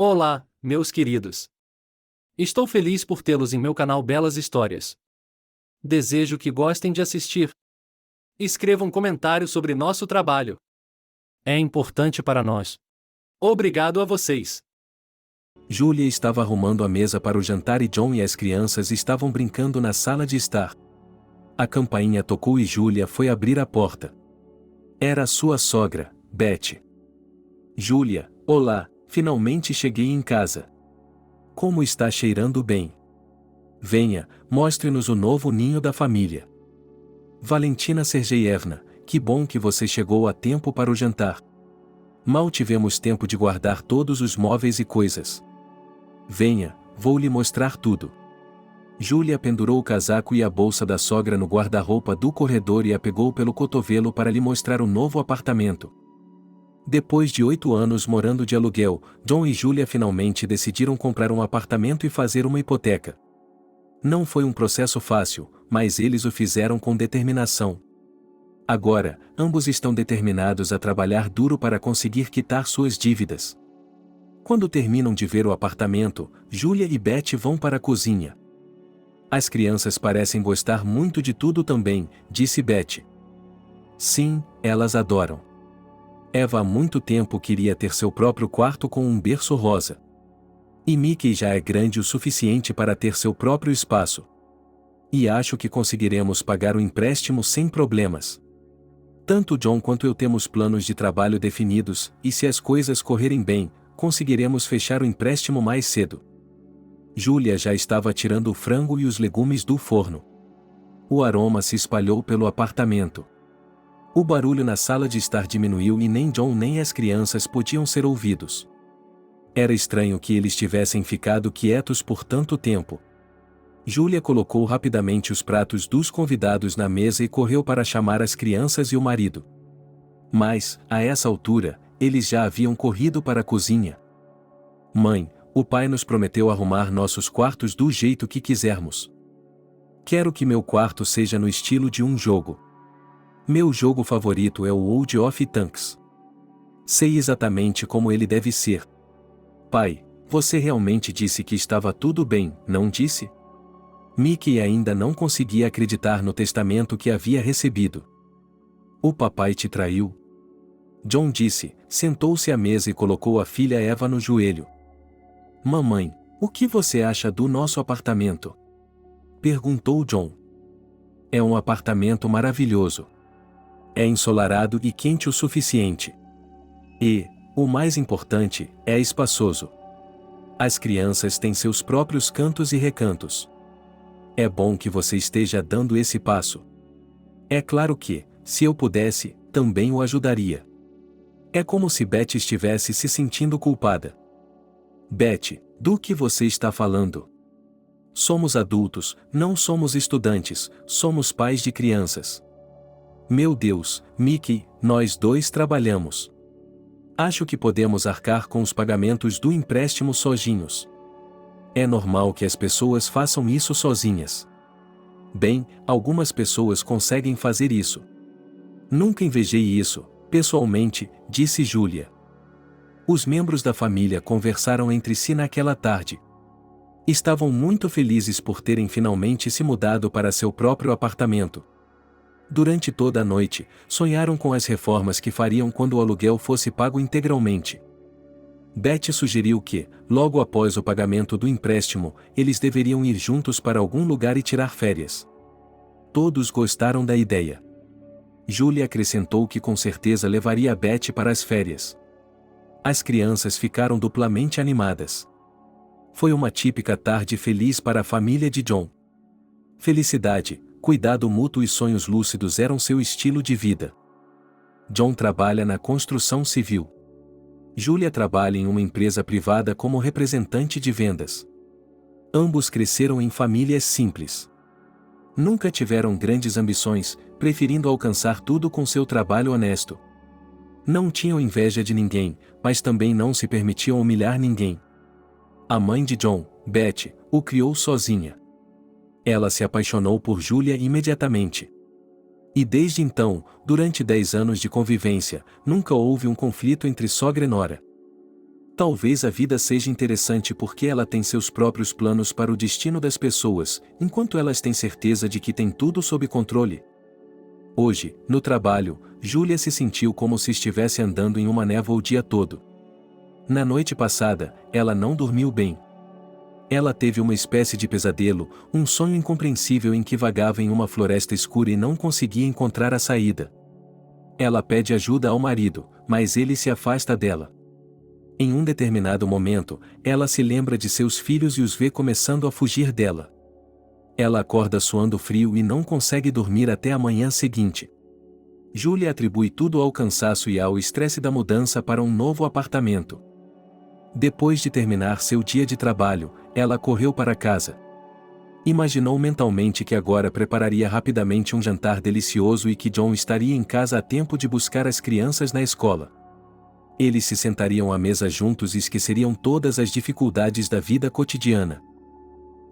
Olá, meus queridos. Estou feliz por tê-los em meu canal Belas Histórias. Desejo que gostem de assistir. Escreva um comentário sobre nosso trabalho. É importante para nós. Obrigado a vocês. Julia estava arrumando a mesa para o jantar e John e as crianças estavam brincando na sala de estar. A campainha tocou e Julia foi abrir a porta. Era a sua sogra, Betty. Julia, olá, finalmente cheguei em casa. Como está cheirando bem? Venha, mostre-nos o novo ninho da família. Valentina Sergeyevna, que bom que você chegou a tempo para o jantar. Mal tivemos tempo de guardar todos os móveis e coisas. Venha, vou lhe mostrar tudo. Julia pendurou o casaco e a bolsa da sogra no guarda-roupa do corredor e a pegou pelo cotovelo para lhe mostrar o novo apartamento. Depois de 8 anos morando de aluguel, John e Julia finalmente decidiram comprar um apartamento e fazer uma hipoteca. Não foi um processo fácil, mas eles o fizeram com determinação. Agora, ambos estão determinados a trabalhar duro para conseguir quitar suas dívidas. Quando terminam de ver o apartamento, Julia e Betty vão para a cozinha. As crianças parecem gostar muito de tudo também, disse Betty. Sim, elas adoram. Eva há muito tempo queria ter seu próprio quarto com um berço rosa. E Mickey já é grande o suficiente para ter seu próprio espaço. E acho que conseguiremos pagar o empréstimo sem problemas. Tanto John quanto eu temos planos de trabalho definidos, e se as coisas correrem bem, conseguiremos fechar o empréstimo mais cedo. Julia já estava tirando o frango e os legumes do forno. O aroma se espalhou pelo apartamento. O barulho na sala de estar diminuiu e nem John nem as crianças podiam ser ouvidos. Era estranho que eles tivessem ficado quietos por tanto tempo. Julia colocou rapidamente os pratos dos convidados na mesa e correu para chamar as crianças e o marido. Mas, a essa altura, eles já haviam corrido para a cozinha. Mãe, o pai nos prometeu arrumar nossos quartos do jeito que quisermos. Quero que meu quarto seja no estilo de um jogo. Meu jogo favorito é o World of Tanks. Sei exatamente como ele deve ser. Pai, você realmente disse que estava tudo bem, não disse? Mickey ainda não conseguia acreditar no testamento que havia recebido. O papai te traiu? John disse, sentou-se à mesa e colocou a filha Eva no joelho. Mamãe, o que você acha do nosso apartamento? Perguntou John. É um apartamento maravilhoso. É ensolarado e quente o suficiente. E, o mais importante, é espaçoso. As crianças têm seus próprios cantos e recantos. É bom que você esteja dando esse passo. É claro que, se eu pudesse, também o ajudaria. É como se Betty estivesse se sentindo culpada. Betty, do que você está falando? Somos adultos, não somos estudantes, somos pais de crianças. Meu Deus, Mickey, nós dois trabalhamos. Acho que podemos arcar com os pagamentos do empréstimo sozinhos. É normal que as pessoas façam isso sozinhas. Bem, algumas pessoas conseguem fazer isso. Nunca invejei isso, pessoalmente, disse Julia. Os membros da família conversaram entre si naquela tarde. Estavam muito felizes por terem finalmente se mudado para seu próprio apartamento. Durante toda a noite, sonharam com as reformas que fariam quando o aluguel fosse pago integralmente. Betty sugeriu que, logo após o pagamento do empréstimo, eles deveriam ir juntos para algum lugar e tirar férias. Todos gostaram da ideia. Julia acrescentou que com certeza levaria Betty para as férias. As crianças ficaram duplamente animadas. Foi uma típica tarde feliz para a família de John. Felicidade, cuidado mútuo e sonhos lúcidos eram seu estilo de vida. John trabalha na construção civil. Julia trabalha em uma empresa privada como representante de vendas. Ambos cresceram em famílias simples. Nunca tiveram grandes ambições, preferindo alcançar tudo com seu trabalho honesto. Não tinham inveja de ninguém, mas também não se permitiam humilhar ninguém. A mãe de John, Betty, o criou sozinha. Ela se apaixonou por Julia imediatamente. E desde então, durante 10 anos de convivência, nunca houve um conflito entre sogra e nora. Talvez a vida seja interessante porque ela tem seus próprios planos para o destino das pessoas, enquanto elas têm certeza de que tem tudo sob controle. Hoje, no trabalho, Julia se sentiu como se estivesse andando em uma névoa o dia todo. Na noite passada, ela não dormiu bem. Ela teve uma espécie de pesadelo, um sonho incompreensível em que vagava em uma floresta escura e não conseguia encontrar a saída. Ela pede ajuda ao marido, mas ele se afasta dela. Em um determinado momento, ela se lembra de seus filhos e os vê começando a fugir dela. Ela acorda suando frio e não consegue dormir até a manhã seguinte. Julia atribui tudo ao cansaço e ao estresse da mudança para um novo apartamento. Depois de terminar seu dia de trabalho, ela correu para casa. Imaginou mentalmente que agora prepararia rapidamente um jantar delicioso e que John estaria em casa a tempo de buscar as crianças na escola. Eles se sentariam à mesa juntos e esqueceriam todas as dificuldades da vida cotidiana.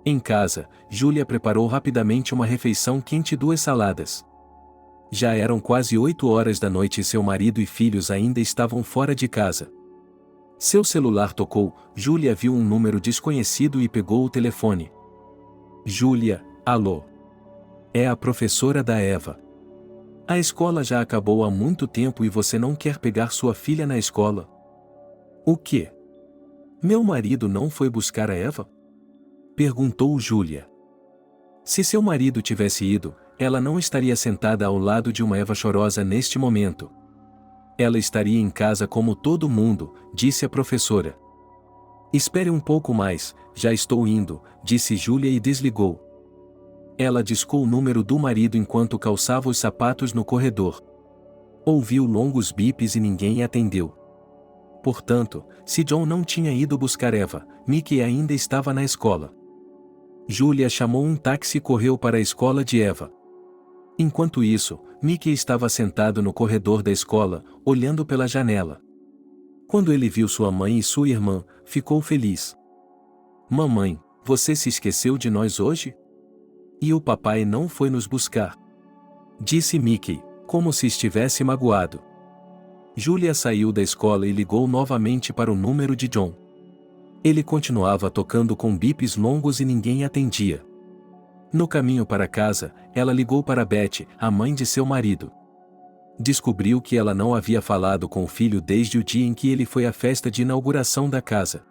Em casa, Julia preparou rapidamente uma refeição quente e 2 saladas. Já eram quase 8 horas da noite e seu marido e filhos ainda estavam fora de casa. Seu celular tocou, Julia viu um número desconhecido e pegou o telefone. Julia, alô. É a professora da Eva. A escola já acabou há muito tempo e você não quer pegar sua filha na escola? O quê? Meu marido não foi buscar a Eva? Perguntou Julia. Se seu marido tivesse ido, ela não estaria sentada ao lado de uma Eva chorosa neste momento. Ela estaria em casa como todo mundo, disse a professora. Espere um pouco mais, já estou indo, disse Julia e desligou. Ela discou o número do marido enquanto calçava os sapatos no corredor. Ouviu longos bips e ninguém atendeu. Portanto, se John não tinha ido buscar Eva, Mickey ainda estava na escola. Julia chamou um táxi e correu para a escola de Eva. Enquanto isso, Mickey estava sentado no corredor da escola, olhando pela janela. Quando ele viu sua mãe e sua irmã, ficou feliz. Mamãe, você se esqueceu de nós hoje? E o papai não foi nos buscar? Disse Mickey, como se estivesse magoado. Julia saiu da escola e ligou novamente para o número de John. Ele continuava tocando com bips longos e ninguém atendia. No caminho para casa, ela ligou para Beth, a mãe de seu marido. Descobriu que ela não havia falado com o filho desde o dia em que ele foi à festa de inauguração da casa.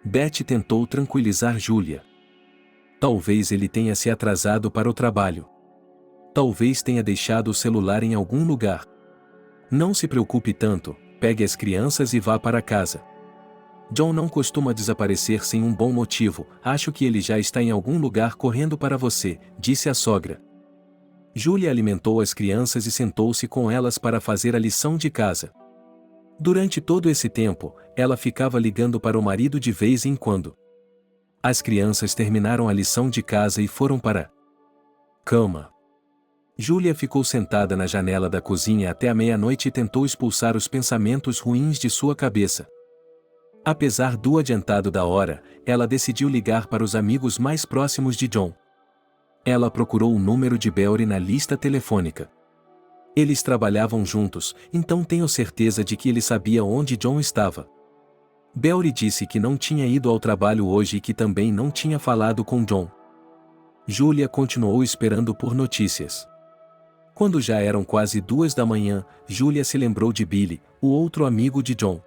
Beth tentou tranquilizar Julia. Talvez ele tenha se atrasado para o trabalho. Talvez tenha deixado o celular em algum lugar. Não se preocupe tanto, pegue as crianças e vá para casa. John não costuma desaparecer sem um bom motivo, acho que ele já está em algum lugar correndo para você, disse a sogra. Julia alimentou as crianças e sentou-se com elas para fazer a lição de casa. Durante todo esse tempo, ela ficava ligando para o marido de vez em quando. As crianças terminaram a lição de casa e foram para a cama. Julia ficou sentada na janela da cozinha até a meia-noite e tentou expulsar os pensamentos ruins de sua cabeça. Apesar do adiantado da hora, ela decidiu ligar para os amigos mais próximos de John. Ela procurou o número de Beori na lista telefônica. Eles trabalhavam juntos, então tenho certeza de que ele sabia onde John estava. Beori disse que não tinha ido ao trabalho hoje e que também não tinha falado com John. Julia continuou esperando por notícias. Quando já eram quase 2 da manhã, Julia se lembrou de Billy, o outro amigo de John.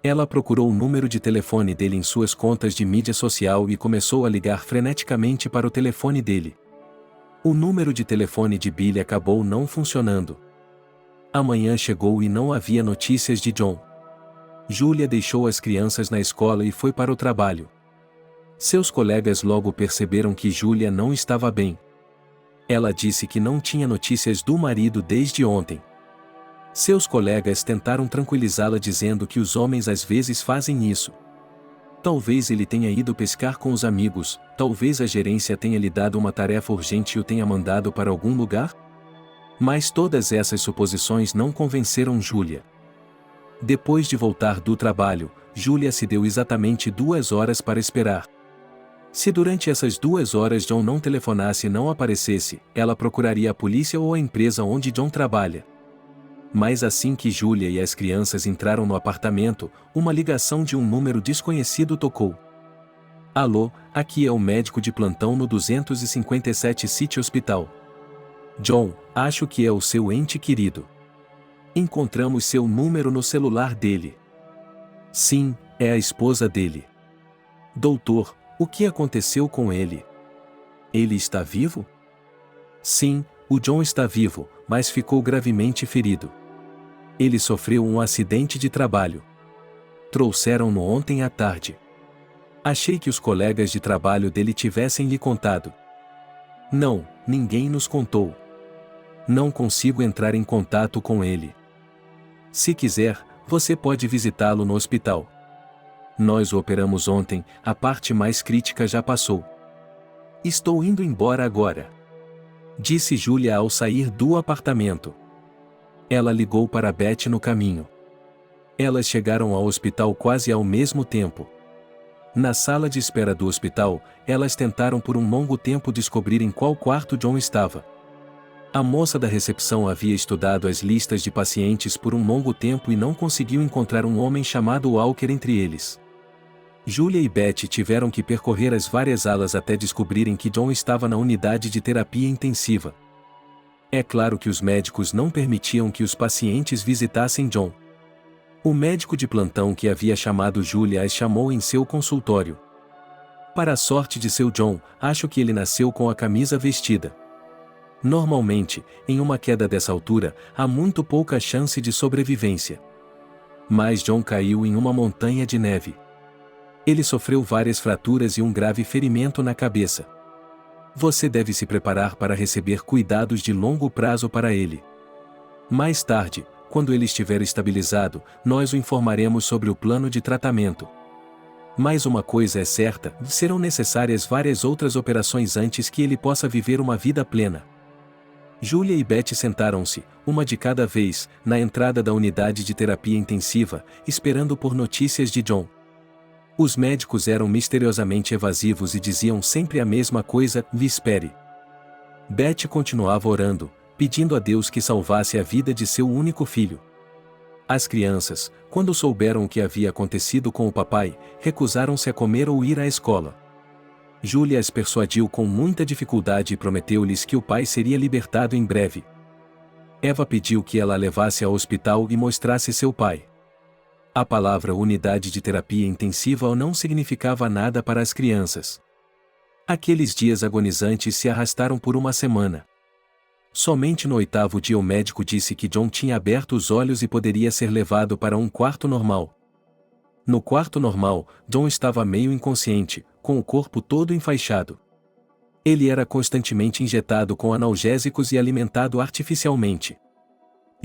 Ela procurou o número de telefone dele em suas contas de mídia social e começou a ligar freneticamente para o telefone dele. O número de telefone de Billy acabou não funcionando. A manhã chegou e não havia notícias de John. Julia deixou as crianças na escola e foi para o trabalho. Seus colegas logo perceberam que Julia não estava bem. Ela disse que não tinha notícias do marido desde ontem. Seus colegas tentaram tranquilizá-la dizendo que os homens às vezes fazem isso. Talvez ele tenha ido pescar com os amigos, talvez a gerência tenha lhe dado uma tarefa urgente e o tenha mandado para algum lugar? Mas todas essas suposições não convenceram Julia. Depois de voltar do trabalho, Julia se deu exatamente 2 horas para esperar. Se durante essas 2 horas John não telefonasse e não aparecesse, ela procuraria a polícia ou a empresa onde John trabalha. Mas assim que Julia e as crianças entraram no apartamento, uma ligação de um número desconhecido tocou. Alô, aqui é o médico de plantão no 257 City Hospital. John, acho que é o seu ente querido. Encontramos seu número no celular dele. Sim, é a esposa dele. Doutor, o que aconteceu com ele? Ele está vivo? Sim, o John está vivo, mas ficou gravemente ferido. Ele sofreu um acidente de trabalho. Trouxeram-no ontem à tarde. Achei que os colegas de trabalho dele tivessem lhe contado. Não, ninguém nos contou. Não consigo entrar em contato com ele. Se quiser, você pode visitá-lo no hospital. Nós o operamos ontem, a parte mais crítica já passou. Estou indo embora agora. Disse Julia ao sair do apartamento. Ela ligou para Beth no caminho. Elas chegaram ao hospital quase ao mesmo tempo. Na sala de espera do hospital, elas tentaram por um longo tempo descobrir em qual quarto John estava. A moça da recepção havia estudado as listas de pacientes por um longo tempo e não conseguiu encontrar um homem chamado Walker entre eles. Julia e Beth tiveram que percorrer as várias alas até descobrirem que John estava na unidade de terapia intensiva. É claro que os médicos não permitiam que os pacientes visitassem John. O médico de plantão que havia chamado Julia as chamou em seu consultório. Para a sorte de seu John, acho que ele nasceu com a camisa vestida. Normalmente, em uma queda dessa altura, há muito pouca chance de sobrevivência. Mas John caiu em uma montanha de neve. Ele sofreu várias fraturas e um grave ferimento na cabeça. Você deve se preparar para receber cuidados de longo prazo para ele. Mais tarde, quando ele estiver estabilizado, nós o informaremos sobre o plano de tratamento. Mas uma coisa é certa, serão necessárias várias outras operações antes que ele possa viver uma vida plena. Julia e Beth sentaram-se, uma de cada vez, na entrada da unidade de terapia intensiva, esperando por notícias de John. Os médicos eram misteriosamente evasivos e diziam sempre a mesma coisa: espere. Beth continuava orando, pedindo a Deus que salvasse a vida de seu único filho. As crianças, quando souberam o que havia acontecido com o papai, recusaram-se a comer ou ir à escola. Julia as persuadiu com muita dificuldade e prometeu-lhes que o pai seria libertado em breve. Eva pediu que ela a levasse ao hospital e mostrasse seu pai. A palavra unidade de terapia intensiva não significava nada para as crianças. Aqueles dias agonizantes se arrastaram por uma semana. Somente no 8º dia o médico disse que John tinha aberto os olhos e poderia ser levado para um quarto normal. No quarto normal, John estava meio inconsciente, com o corpo todo enfaixado. Ele era constantemente injetado com analgésicos e alimentado artificialmente.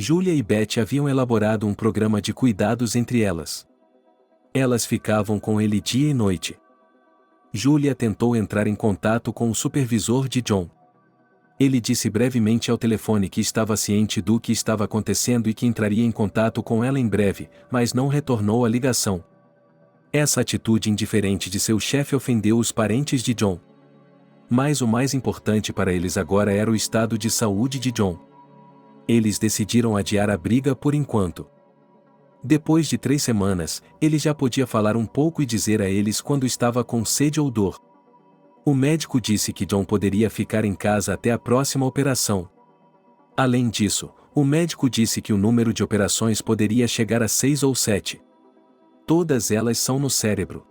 Julia e Beth haviam elaborado um programa de cuidados entre elas. Elas ficavam com ele dia e noite. Julia tentou entrar em contato com o supervisor de John. Ele disse brevemente ao telefone que estava ciente do que estava acontecendo e que entraria em contato com ela em breve, mas não retornou a ligação. Essa atitude indiferente de seu chefe ofendeu os parentes de John. Mas o mais importante para eles agora era o estado de saúde de John. Eles decidiram adiar a briga por enquanto. Depois de 3 semanas, ele já podia falar um pouco e dizer a eles quando estava com sede ou dor. O médico disse que John poderia ficar em casa até a próxima operação. Além disso, o médico disse que o número de operações poderia chegar a 6 ou 7. Todas elas são no cérebro.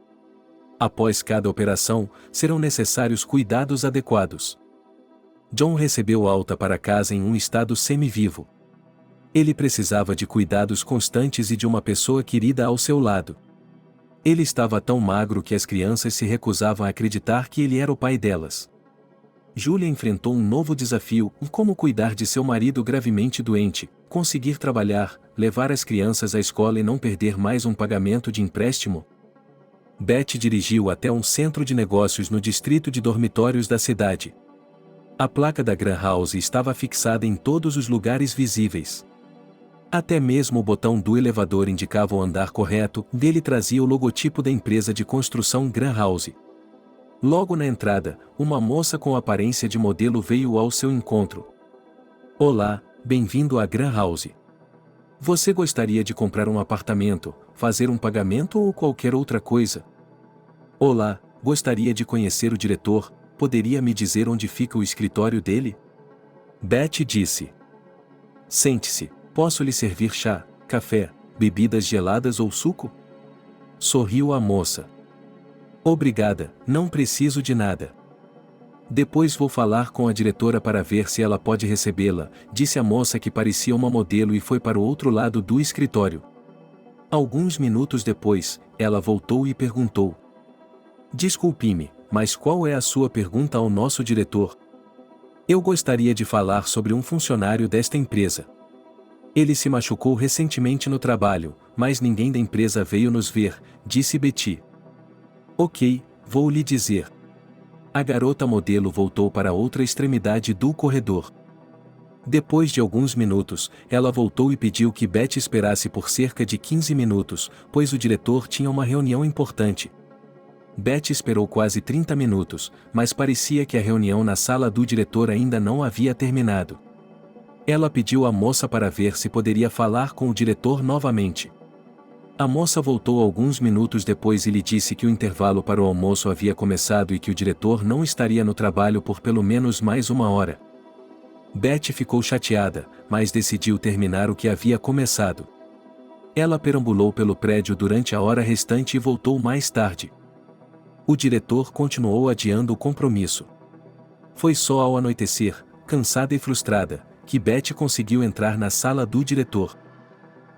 Após cada operação, serão necessários cuidados adequados. John recebeu alta para casa em um estado semivivo. Ele precisava de cuidados constantes e de uma pessoa querida ao seu lado. Ele estava tão magro que as crianças se recusavam a acreditar que ele era o pai delas. Julia enfrentou um novo desafio: como cuidar de seu marido gravemente doente, conseguir trabalhar, levar as crianças à escola e não perder mais um pagamento de empréstimo. Beth dirigiu até um centro de negócios no distrito de dormitórios da cidade. A placa da Gran House estava fixada em todos os lugares visíveis. Até mesmo o botão do elevador indicava o andar correto, dele trazia o logotipo da empresa de construção Gran House. Logo na entrada, uma moça com aparência de modelo veio ao seu encontro. Olá, bem-vindo à Gran House. Você gostaria de comprar um apartamento, fazer um pagamento ou qualquer outra coisa? Olá, gostaria de conhecer o diretor, poderia me dizer onde fica o escritório dele? Beth disse. Sente-se, posso lhe servir chá, café, bebidas geladas ou suco? Sorriu a moça. Obrigada, não preciso de nada. Depois vou falar com a diretora para ver se ela pode recebê-la, disse a moça que parecia uma modelo e foi para o outro lado do escritório. Alguns minutos depois, ela voltou e perguntou. Desculpe-me, mas qual é a sua pergunta ao nosso diretor? Eu gostaria de falar sobre um funcionário desta empresa. Ele se machucou recentemente no trabalho, mas ninguém da empresa veio nos ver, disse Betty. Ok, vou lhe dizer. A garota modelo voltou para a outra extremidade do corredor. Depois de alguns minutos, ela voltou e pediu que Beth esperasse por cerca de 15 minutos, pois o diretor tinha uma reunião importante. Beth esperou quase 30 minutos, mas parecia que a reunião na sala do diretor ainda não havia terminado. Ela pediu à moça para ver se poderia falar com o diretor novamente. A moça voltou alguns minutos depois e lhe disse que o intervalo para o almoço havia começado e que o diretor não estaria no trabalho por pelo menos mais uma hora. Beth ficou chateada, mas decidiu terminar o que havia começado. Ela perambulou pelo prédio durante a hora restante e voltou mais tarde. O diretor continuou adiando o compromisso. Foi só ao anoitecer, cansada e frustrada, que Beth conseguiu entrar na sala do diretor.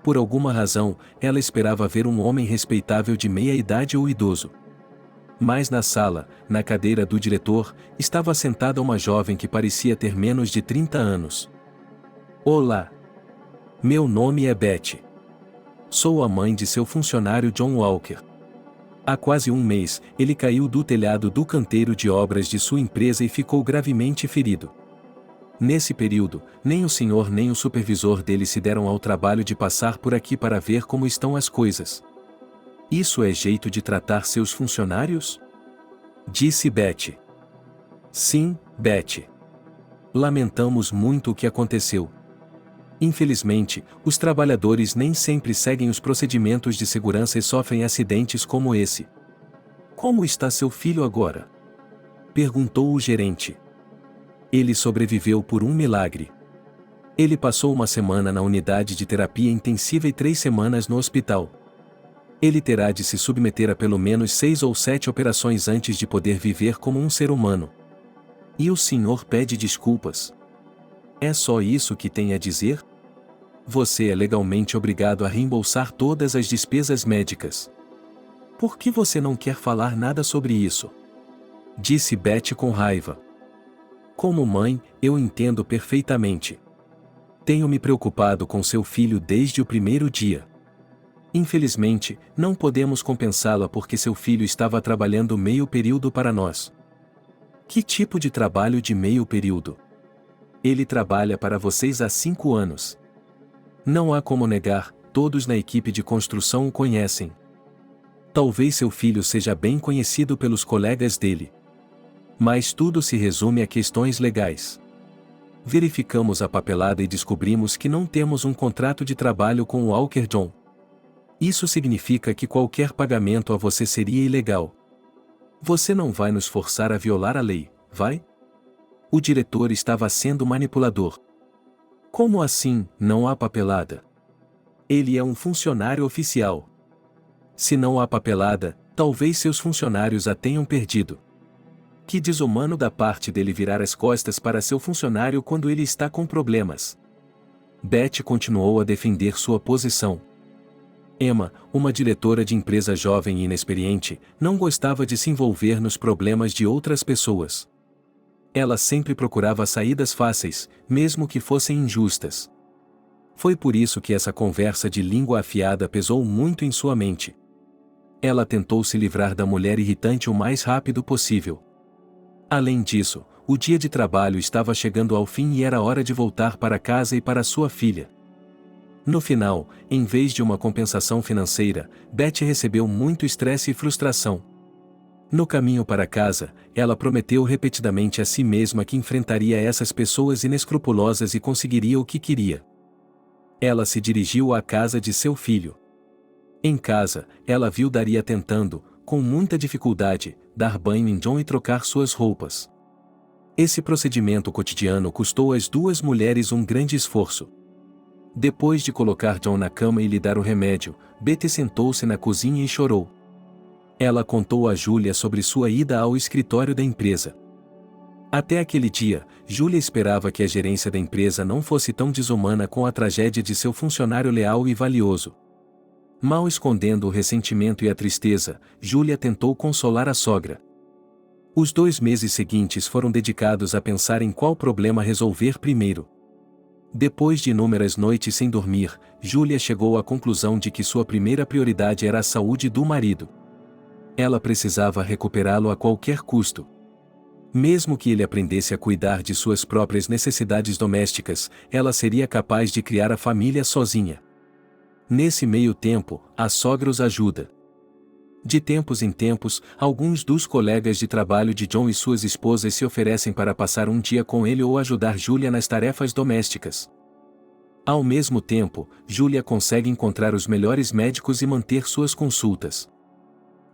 Por alguma razão, ela esperava ver um homem respeitável de meia idade ou idoso. Mas na sala, na cadeira do diretor, estava sentada uma jovem que parecia ter menos de 30 anos. Olá! Meu nome é Beth. Sou a mãe de seu funcionário John Walker. Há quase um mês, ele caiu do telhado do canteiro de obras de sua empresa e ficou gravemente ferido. Nesse período, nem o senhor nem o supervisor dele se deram ao trabalho de passar por aqui para ver como estão as coisas. Isso é jeito de tratar seus funcionários? Disse Beth. Sim, Beth. Lamentamos muito o que aconteceu. Infelizmente, os trabalhadores nem sempre seguem os procedimentos de segurança e sofrem acidentes como esse. Como está seu filho agora? Perguntou o gerente. Ele sobreviveu por um milagre. Ele passou uma semana na unidade de terapia intensiva e 3 semanas no hospital. Ele terá de se submeter a pelo menos 6 ou 7 operações antes de poder viver como um ser humano. E o senhor pede desculpas. É só isso que tem a dizer? Você é legalmente obrigado a reembolsar todas as despesas médicas. Por que você não quer falar nada sobre isso? Disse Beth com raiva. Como mãe, eu entendo perfeitamente. Tenho me preocupado com seu filho desde o primeiro dia. Infelizmente, não podemos compensá-la porque seu filho estava trabalhando meio período para nós. Que tipo de trabalho de meio período? Ele trabalha para vocês há 5 anos. Não há como negar, todos na equipe de construção o conhecem. Talvez seu filho seja bem conhecido pelos colegas dele. Mas tudo se resume a questões legais. Verificamos a papelada e descobrimos que não temos um contrato de trabalho com o Walker John. Isso significa que qualquer pagamento a você seria ilegal. Você não vai nos forçar a violar a lei, vai? O diretor estava sendo manipulador. Como assim, não há papelada? Ele é um funcionário oficial. Se não há papelada, talvez seus funcionários a tenham perdido. Que desumano da parte dele virar as costas para seu funcionário quando ele está com problemas. Beth continuou a defender sua posição. Emma, uma diretora de empresa jovem e inexperiente, não gostava de se envolver nos problemas de outras pessoas. Ela sempre procurava saídas fáceis, mesmo que fossem injustas. Foi por isso que essa conversa de língua afiada pesou muito em sua mente. Ela tentou se livrar da mulher irritante o mais rápido possível. Além disso, o dia de trabalho estava chegando ao fim e era hora de voltar para casa e para sua filha. No final, em vez de uma compensação financeira, Beth recebeu muito estresse e frustração. No caminho para casa, ela prometeu repetidamente a si mesma que enfrentaria essas pessoas inescrupulosas e conseguiria o que queria. Ela se dirigiu à casa de seu filho. Em casa, ela viu Daria tentando, com muita dificuldade, dar banho em John e trocar suas roupas. Esse procedimento cotidiano custou às duas mulheres um grande esforço. Depois de colocar John na cama e lhe dar o remédio, Betty sentou-se na cozinha e chorou. Ela contou a Julia sobre sua ida ao escritório da empresa. Até aquele dia, Julia esperava que a gerência da empresa não fosse tão desumana com a tragédia de seu funcionário leal e valioso. Mal escondendo o ressentimento e a tristeza, Julia tentou consolar a sogra. Os 2 meses seguintes foram dedicados a pensar em qual problema resolver primeiro. Depois de inúmeras noites sem dormir, Julia chegou à conclusão de que sua primeira prioridade era a saúde do marido. Ela precisava recuperá-lo a qualquer custo. Mesmo que ele aprendesse a cuidar de suas próprias necessidades domésticas, ela seria capaz de criar a família sozinha. Nesse meio tempo, a sogra os ajuda. De tempos em tempos, alguns dos colegas de trabalho de John e suas esposas se oferecem para passar um dia com ele ou ajudar Julia nas tarefas domésticas. Ao mesmo tempo, Julia consegue encontrar os melhores médicos e manter suas consultas.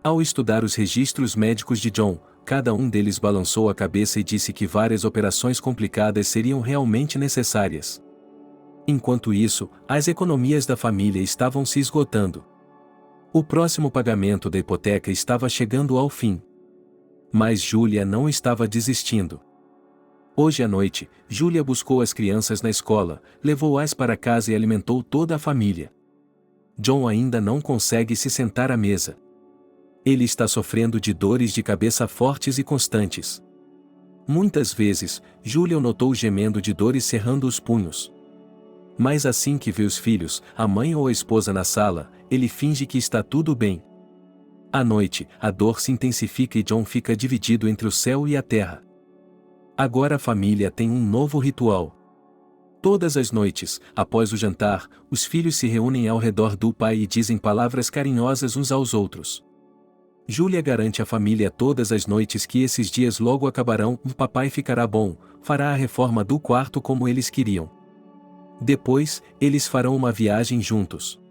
Ao estudar os registros médicos de John, cada um deles balançou a cabeça e disse que várias operações complicadas seriam realmente necessárias. Enquanto isso, as economias da família estavam se esgotando. O próximo pagamento da hipoteca estava chegando ao fim. Mas Julia não estava desistindo. Hoje à noite, Julia buscou as crianças na escola, levou-as para casa e alimentou toda a família. John ainda não consegue se sentar à mesa. Ele está sofrendo de dores de cabeça fortes e constantes. Muitas vezes, Julia o notou gemendo de dor e cerrando os punhos. Mas assim que vê os filhos, a mãe ou a esposa na sala, ele finge que está tudo bem. À noite, a dor se intensifica e John fica dividido entre o céu e a terra. Agora a família tem um novo ritual. Todas as noites, após o jantar, os filhos se reúnem ao redor do pai e dizem palavras carinhosas uns aos outros. Julia garante à família todas as noites que esses dias logo acabarão, o papai ficará bom, fará a reforma do quarto como eles queriam. Depois, eles farão uma viagem juntos.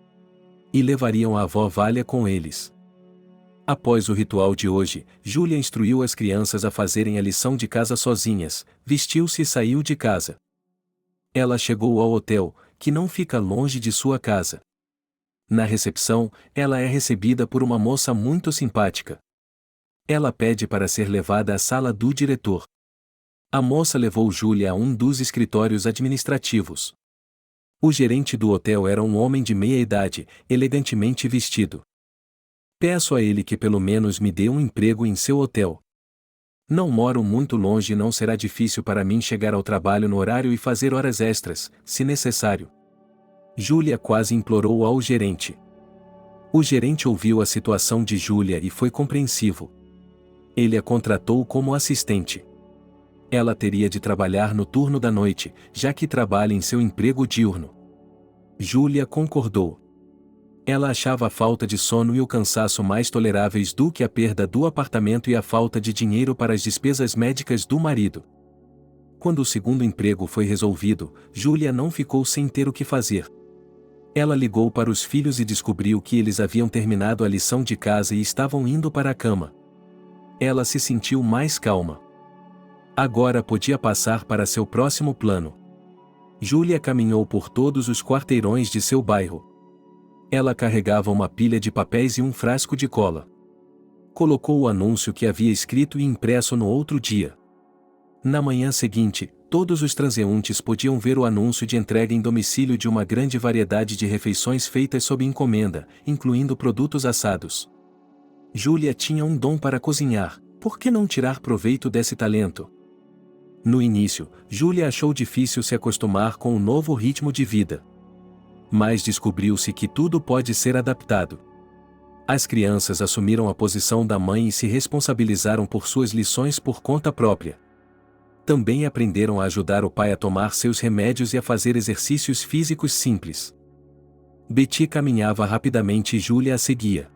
E levariam a avó Vália com eles. Após o ritual de hoje, Julia instruiu as crianças a fazerem a lição de casa sozinhas, vestiu-se e saiu de casa. Ela chegou ao hotel, que não fica longe de sua casa. Na recepção, ela é recebida por uma moça muito simpática. Ela pede para ser levada à sala do diretor. A moça levou Julia a um dos escritórios administrativos. O gerente do hotel era um homem de meia idade, elegantemente vestido. Peço a ele que pelo menos me dê um emprego em seu hotel. Não moro muito longe e não será difícil para mim chegar ao trabalho no horário e fazer horas extras, se necessário. Julia quase implorou ao gerente. O gerente ouviu a situação de Julia e foi compreensivo. Ele a contratou como assistente. Ela teria de trabalhar no turno da noite, já que trabalha em seu emprego diurno. Julia concordou. Ela achava a falta de sono e o cansaço mais toleráveis do que a perda do apartamento e a falta de dinheiro para as despesas médicas do marido. Quando o segundo emprego foi resolvido, Julia não ficou sem ter o que fazer. Ela ligou para os filhos e descobriu que eles haviam terminado a lição de casa e estavam indo para a cama. Ela se sentiu mais calma. Agora podia passar para seu próximo plano. Julia caminhou por todos os quarteirões de seu bairro. Ela carregava uma pilha de papéis e um frasco de cola. Colocou o anúncio que havia escrito e impresso no outro dia. Na manhã seguinte, todos os transeuntes podiam ver o anúncio de entrega em domicílio de uma grande variedade de refeições feitas sob encomenda, incluindo produtos assados. Julia tinha um dom para cozinhar, por que não tirar proveito desse talento? No início, Julia achou difícil se acostumar com o novo ritmo de vida. Mas descobriu-se que tudo pode ser adaptado. As crianças assumiram a posição da mãe e se responsabilizaram por suas lições por conta própria. Também aprenderam a ajudar o pai a tomar seus remédios e a fazer exercícios físicos simples. Betty caminhava rapidamente e Julia a seguia.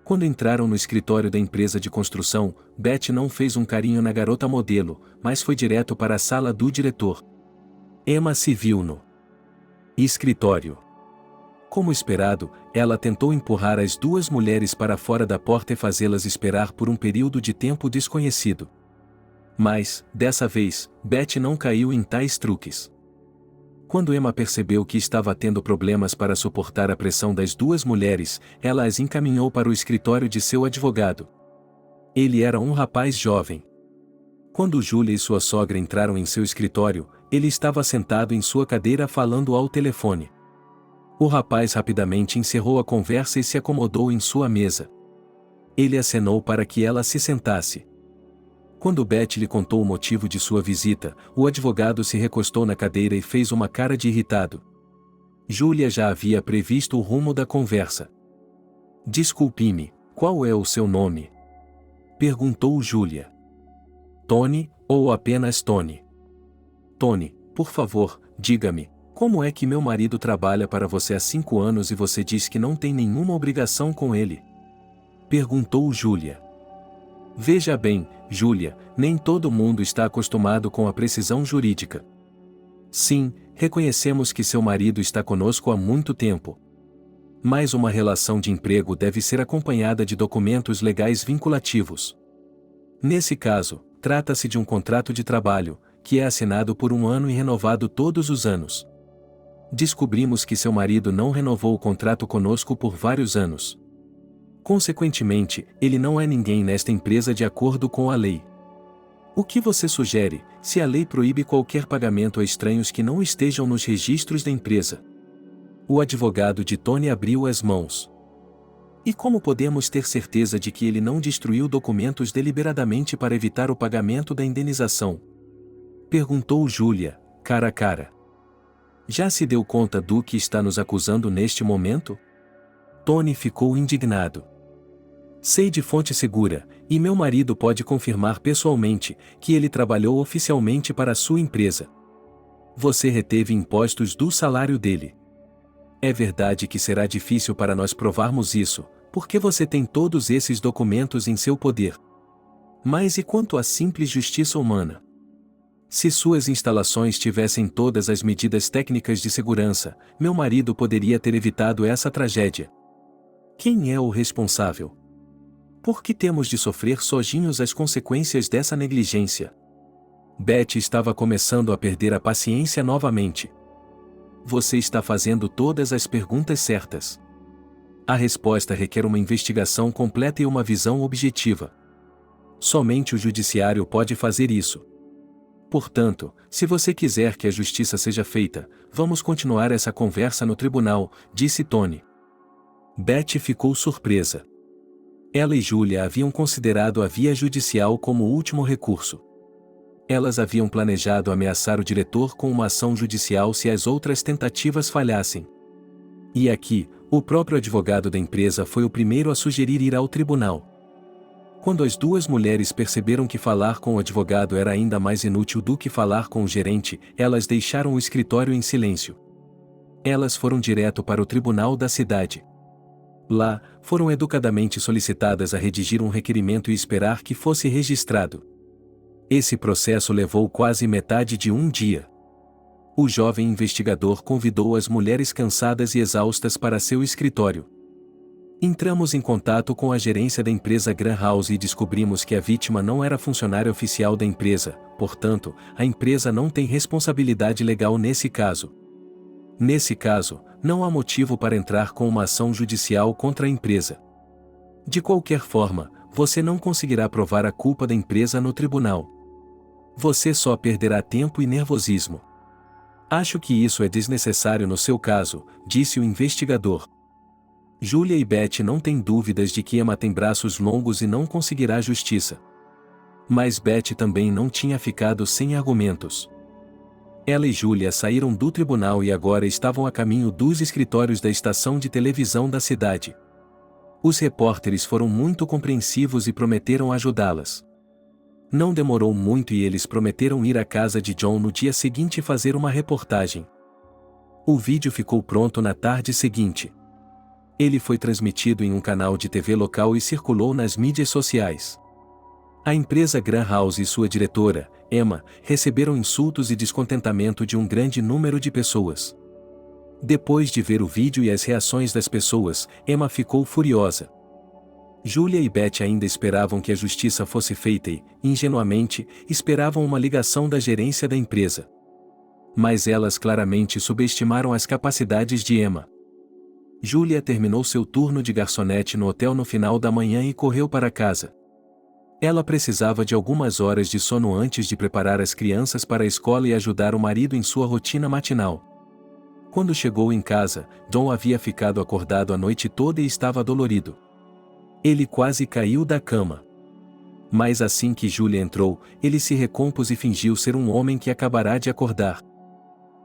Quando entraram no escritório da empresa de construção, Betty não fez um carinho na garota modelo, mas foi direto para a sala do diretor. Emma se viu no Escritório. Como esperado, ela tentou empurrar as duas mulheres para fora da porta e fazê-las esperar por um período de tempo desconhecido. Mas, dessa vez, Beth não caiu em tais truques. Quando Emma percebeu que estava tendo problemas para suportar a pressão das duas mulheres, ela as encaminhou para o escritório de seu advogado. Ele era um rapaz jovem. Quando Julia e sua sogra entraram em seu escritório, ele estava sentado em sua cadeira falando ao telefone. O rapaz rapidamente encerrou a conversa e se acomodou em sua mesa. Ele acenou para que ela se sentasse. Quando Beth lhe contou o motivo de sua visita, o advogado se recostou na cadeira e fez uma cara de irritado. Julia já havia previsto o rumo da conversa. "Desculpe-me, qual é o seu nome?" perguntou Julia. "Tony, ou apenas Tony?" "Tony, por favor, diga-me, como é que meu marido trabalha para você há 5 anos e você diz que não tem nenhuma obrigação com ele?" perguntou Julia. "Veja bem, Julia, nem todo mundo está acostumado com a precisão jurídica. Sim, reconhecemos que seu marido está conosco há muito tempo. Mas uma relação de emprego deve ser acompanhada de documentos legais vinculativos. Nesse caso, trata-se de um contrato de trabalho, que é assinado por 1 ano e renovado todos os anos. Descobrimos que seu marido não renovou o contrato conosco por vários anos. Consequentemente, ele não é ninguém nesta empresa de acordo com a lei. O que você sugere, se a lei proíbe qualquer pagamento a estranhos que não estejam nos registros da empresa?" O advogado de Tony abriu as mãos. "E como podemos ter certeza de que ele não destruiu documentos deliberadamente para evitar o pagamento da indenização?" perguntou Julia, cara a cara. "Já se deu conta do que está nos acusando neste momento?" Tony ficou indignado. "Sei de fonte segura, e meu marido pode confirmar pessoalmente, que ele trabalhou oficialmente para a sua empresa. Você reteve impostos do salário dele. É verdade que será difícil para nós provarmos isso, porque você tem todos esses documentos em seu poder. Mas e quanto à simples justiça humana? Se suas instalações tivessem todas as medidas técnicas de segurança, meu marido poderia ter evitado essa tragédia. Quem é o responsável? Por que temos de sofrer sozinhos as consequências dessa negligência?" Beth estava começando a perder a paciência novamente. "Você está fazendo todas as perguntas certas. A resposta requer uma investigação completa e uma visão objetiva. Somente o judiciário pode fazer isso. Portanto, se você quiser que a justiça seja feita, vamos continuar essa conversa no tribunal", disse Tony. Beth ficou surpresa. Ela e Julia haviam considerado a via judicial como o último recurso. Elas haviam planejado ameaçar o diretor com uma ação judicial se as outras tentativas falhassem. E aqui, o próprio advogado da empresa foi o primeiro a sugerir ir ao tribunal. Quando as duas mulheres perceberam que falar com o advogado era ainda mais inútil do que falar com o gerente, elas deixaram o escritório em silêncio. Elas foram direto para o tribunal da cidade. Lá, foram educadamente solicitadas a redigir um requerimento e esperar que fosse registrado. Esse processo levou quase metade de um dia. O jovem investigador convidou as mulheres cansadas e exaustas para seu escritório. Entramos em contato com a gerência da empresa Gran House e descobrimos que a vítima não era funcionária oficial da empresa, portanto, a empresa não tem responsabilidade legal nesse caso. Nesse caso, não há motivo para entrar com uma ação judicial contra a empresa. De qualquer forma, você não conseguirá provar a culpa da empresa no tribunal. Você só perderá tempo e nervosismo. Acho que isso é desnecessário no seu caso, disse o investigador. Julia e Beth não têm dúvidas de que Emma tem braços longos e não conseguirá justiça. Mas Beth também não tinha ficado sem argumentos. Ela e Julia saíram do tribunal e agora estavam a caminho dos escritórios da estação de televisão da cidade. Os repórteres foram muito compreensivos e prometeram ajudá-las. Não demorou muito e eles prometeram ir à casa de John no dia seguinte e fazer uma reportagem. O vídeo ficou pronto na tarde seguinte. Ele foi transmitido em um canal de TV local e circulou nas mídias sociais. A empresa Gran House e sua diretora, Emma, receberam insultos e descontentamento de um grande número de pessoas. Depois de ver o vídeo e as reações das pessoas, Emma ficou furiosa. Julia e Beth ainda esperavam que a justiça fosse feita e, ingenuamente, esperavam uma ligação da gerência da empresa. Mas elas claramente subestimaram as capacidades de Emma. Julia terminou seu turno de garçonete no hotel no final da manhã e correu para casa. Ela precisava de algumas horas de sono antes de preparar as crianças para a escola e ajudar o marido em sua rotina matinal. Quando chegou em casa, John havia ficado acordado a noite toda e estava dolorido. Ele quase caiu da cama. Mas assim que Julia entrou, ele se recompôs e fingiu ser um homem que acabará de acordar.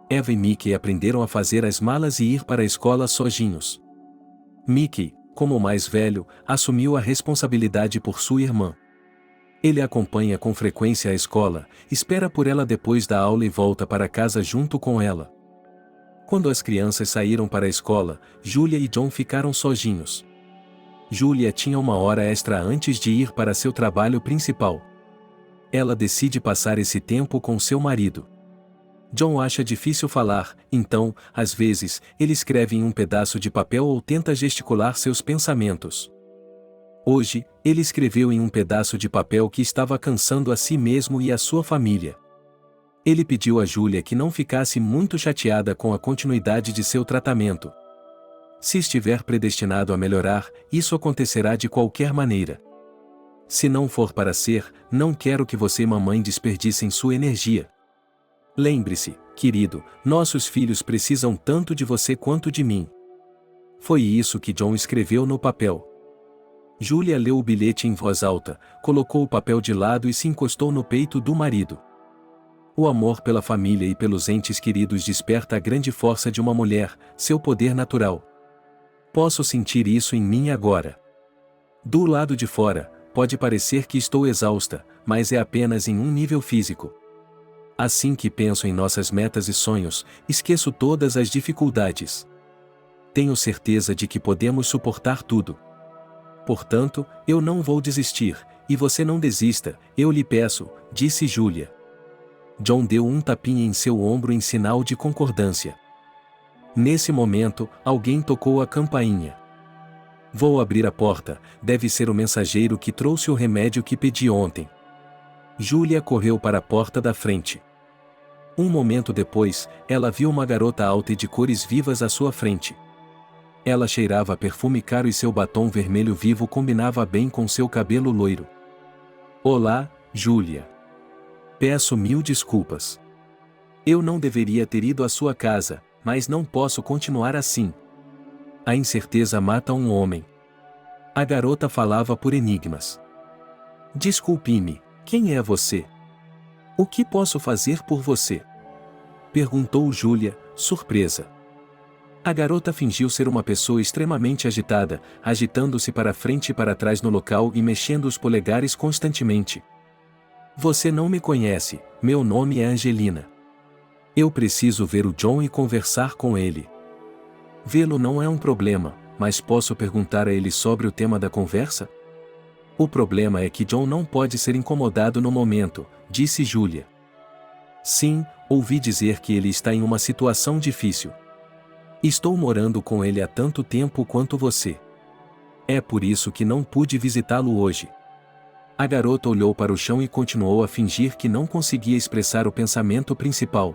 Eva e Mickey aprenderam a fazer as malas e ir para a escola sozinhos. Mickey, como o mais velho, assumiu a responsabilidade por sua irmã. Ele a acompanha com frequência à escola, espera por ela depois da aula e volta para casa junto com ela. Quando as crianças saíram para a escola, Julia e John ficaram sozinhos. Julia tinha uma hora extra antes de ir para seu trabalho principal. Ela decide passar esse tempo com seu marido. John acha difícil falar, então, às vezes, ele escreve em um pedaço de papel ou tenta gesticular seus pensamentos. Hoje, ele escreveu em um pedaço de papel que estava cansando a si mesmo e a sua família. Ele pediu a Julia que não ficasse muito chateada com a continuidade de seu tratamento. Se estiver predestinado a melhorar, isso acontecerá de qualquer maneira. Se não for para ser, não quero que você e mamãe desperdicem sua energia. Lembre-se, querido, nossos filhos precisam tanto de você quanto de mim. Foi isso que John escreveu no papel. Julia leu o bilhete em voz alta, colocou o papel de lado e se encostou no peito do marido. O amor pela família e pelos entes queridos desperta a grande força de uma mulher, seu poder natural. Posso sentir isso em mim agora. Do lado de fora, pode parecer que estou exausta, mas é apenas em um nível físico. Assim que penso em nossas metas e sonhos, esqueço todas as dificuldades. Tenho certeza de que podemos suportar tudo. Portanto, eu não vou desistir, e você não desista, eu lhe peço, disse Julia. John deu um tapinha em seu ombro em sinal de concordância. Nesse momento, alguém tocou a campainha. Vou abrir a porta, deve ser o mensageiro que trouxe o remédio que pedi ontem. Julia correu para a porta da frente. Um momento depois, ela viu uma garota alta e de cores vivas à sua frente. Ela cheirava a perfume caro e seu batom vermelho vivo combinava bem com seu cabelo loiro. Olá, Julia. Peço mil desculpas. Eu não deveria ter ido à sua casa, mas não posso continuar assim. A incerteza mata um homem. A garota falava por enigmas. Desculpe-me, quem é você? O que posso fazer por você? Perguntou Julia, surpresa. A garota fingiu ser uma pessoa extremamente agitada, agitando-se para frente e para trás no local e mexendo os polegares constantemente. Você não me conhece, meu nome é Angelina. Eu preciso ver o John e conversar com ele. Vê-lo não é um problema, mas posso perguntar a ele sobre o tema da conversa? O problema é que John não pode ser incomodado no momento, disse Julia. Sim, ouvi dizer que ele está em uma situação difícil. Estou morando com ele há tanto tempo quanto você. É por isso que não pude visitá-lo hoje. A garota olhou para o chão e continuou a fingir que não conseguia expressar o pensamento principal.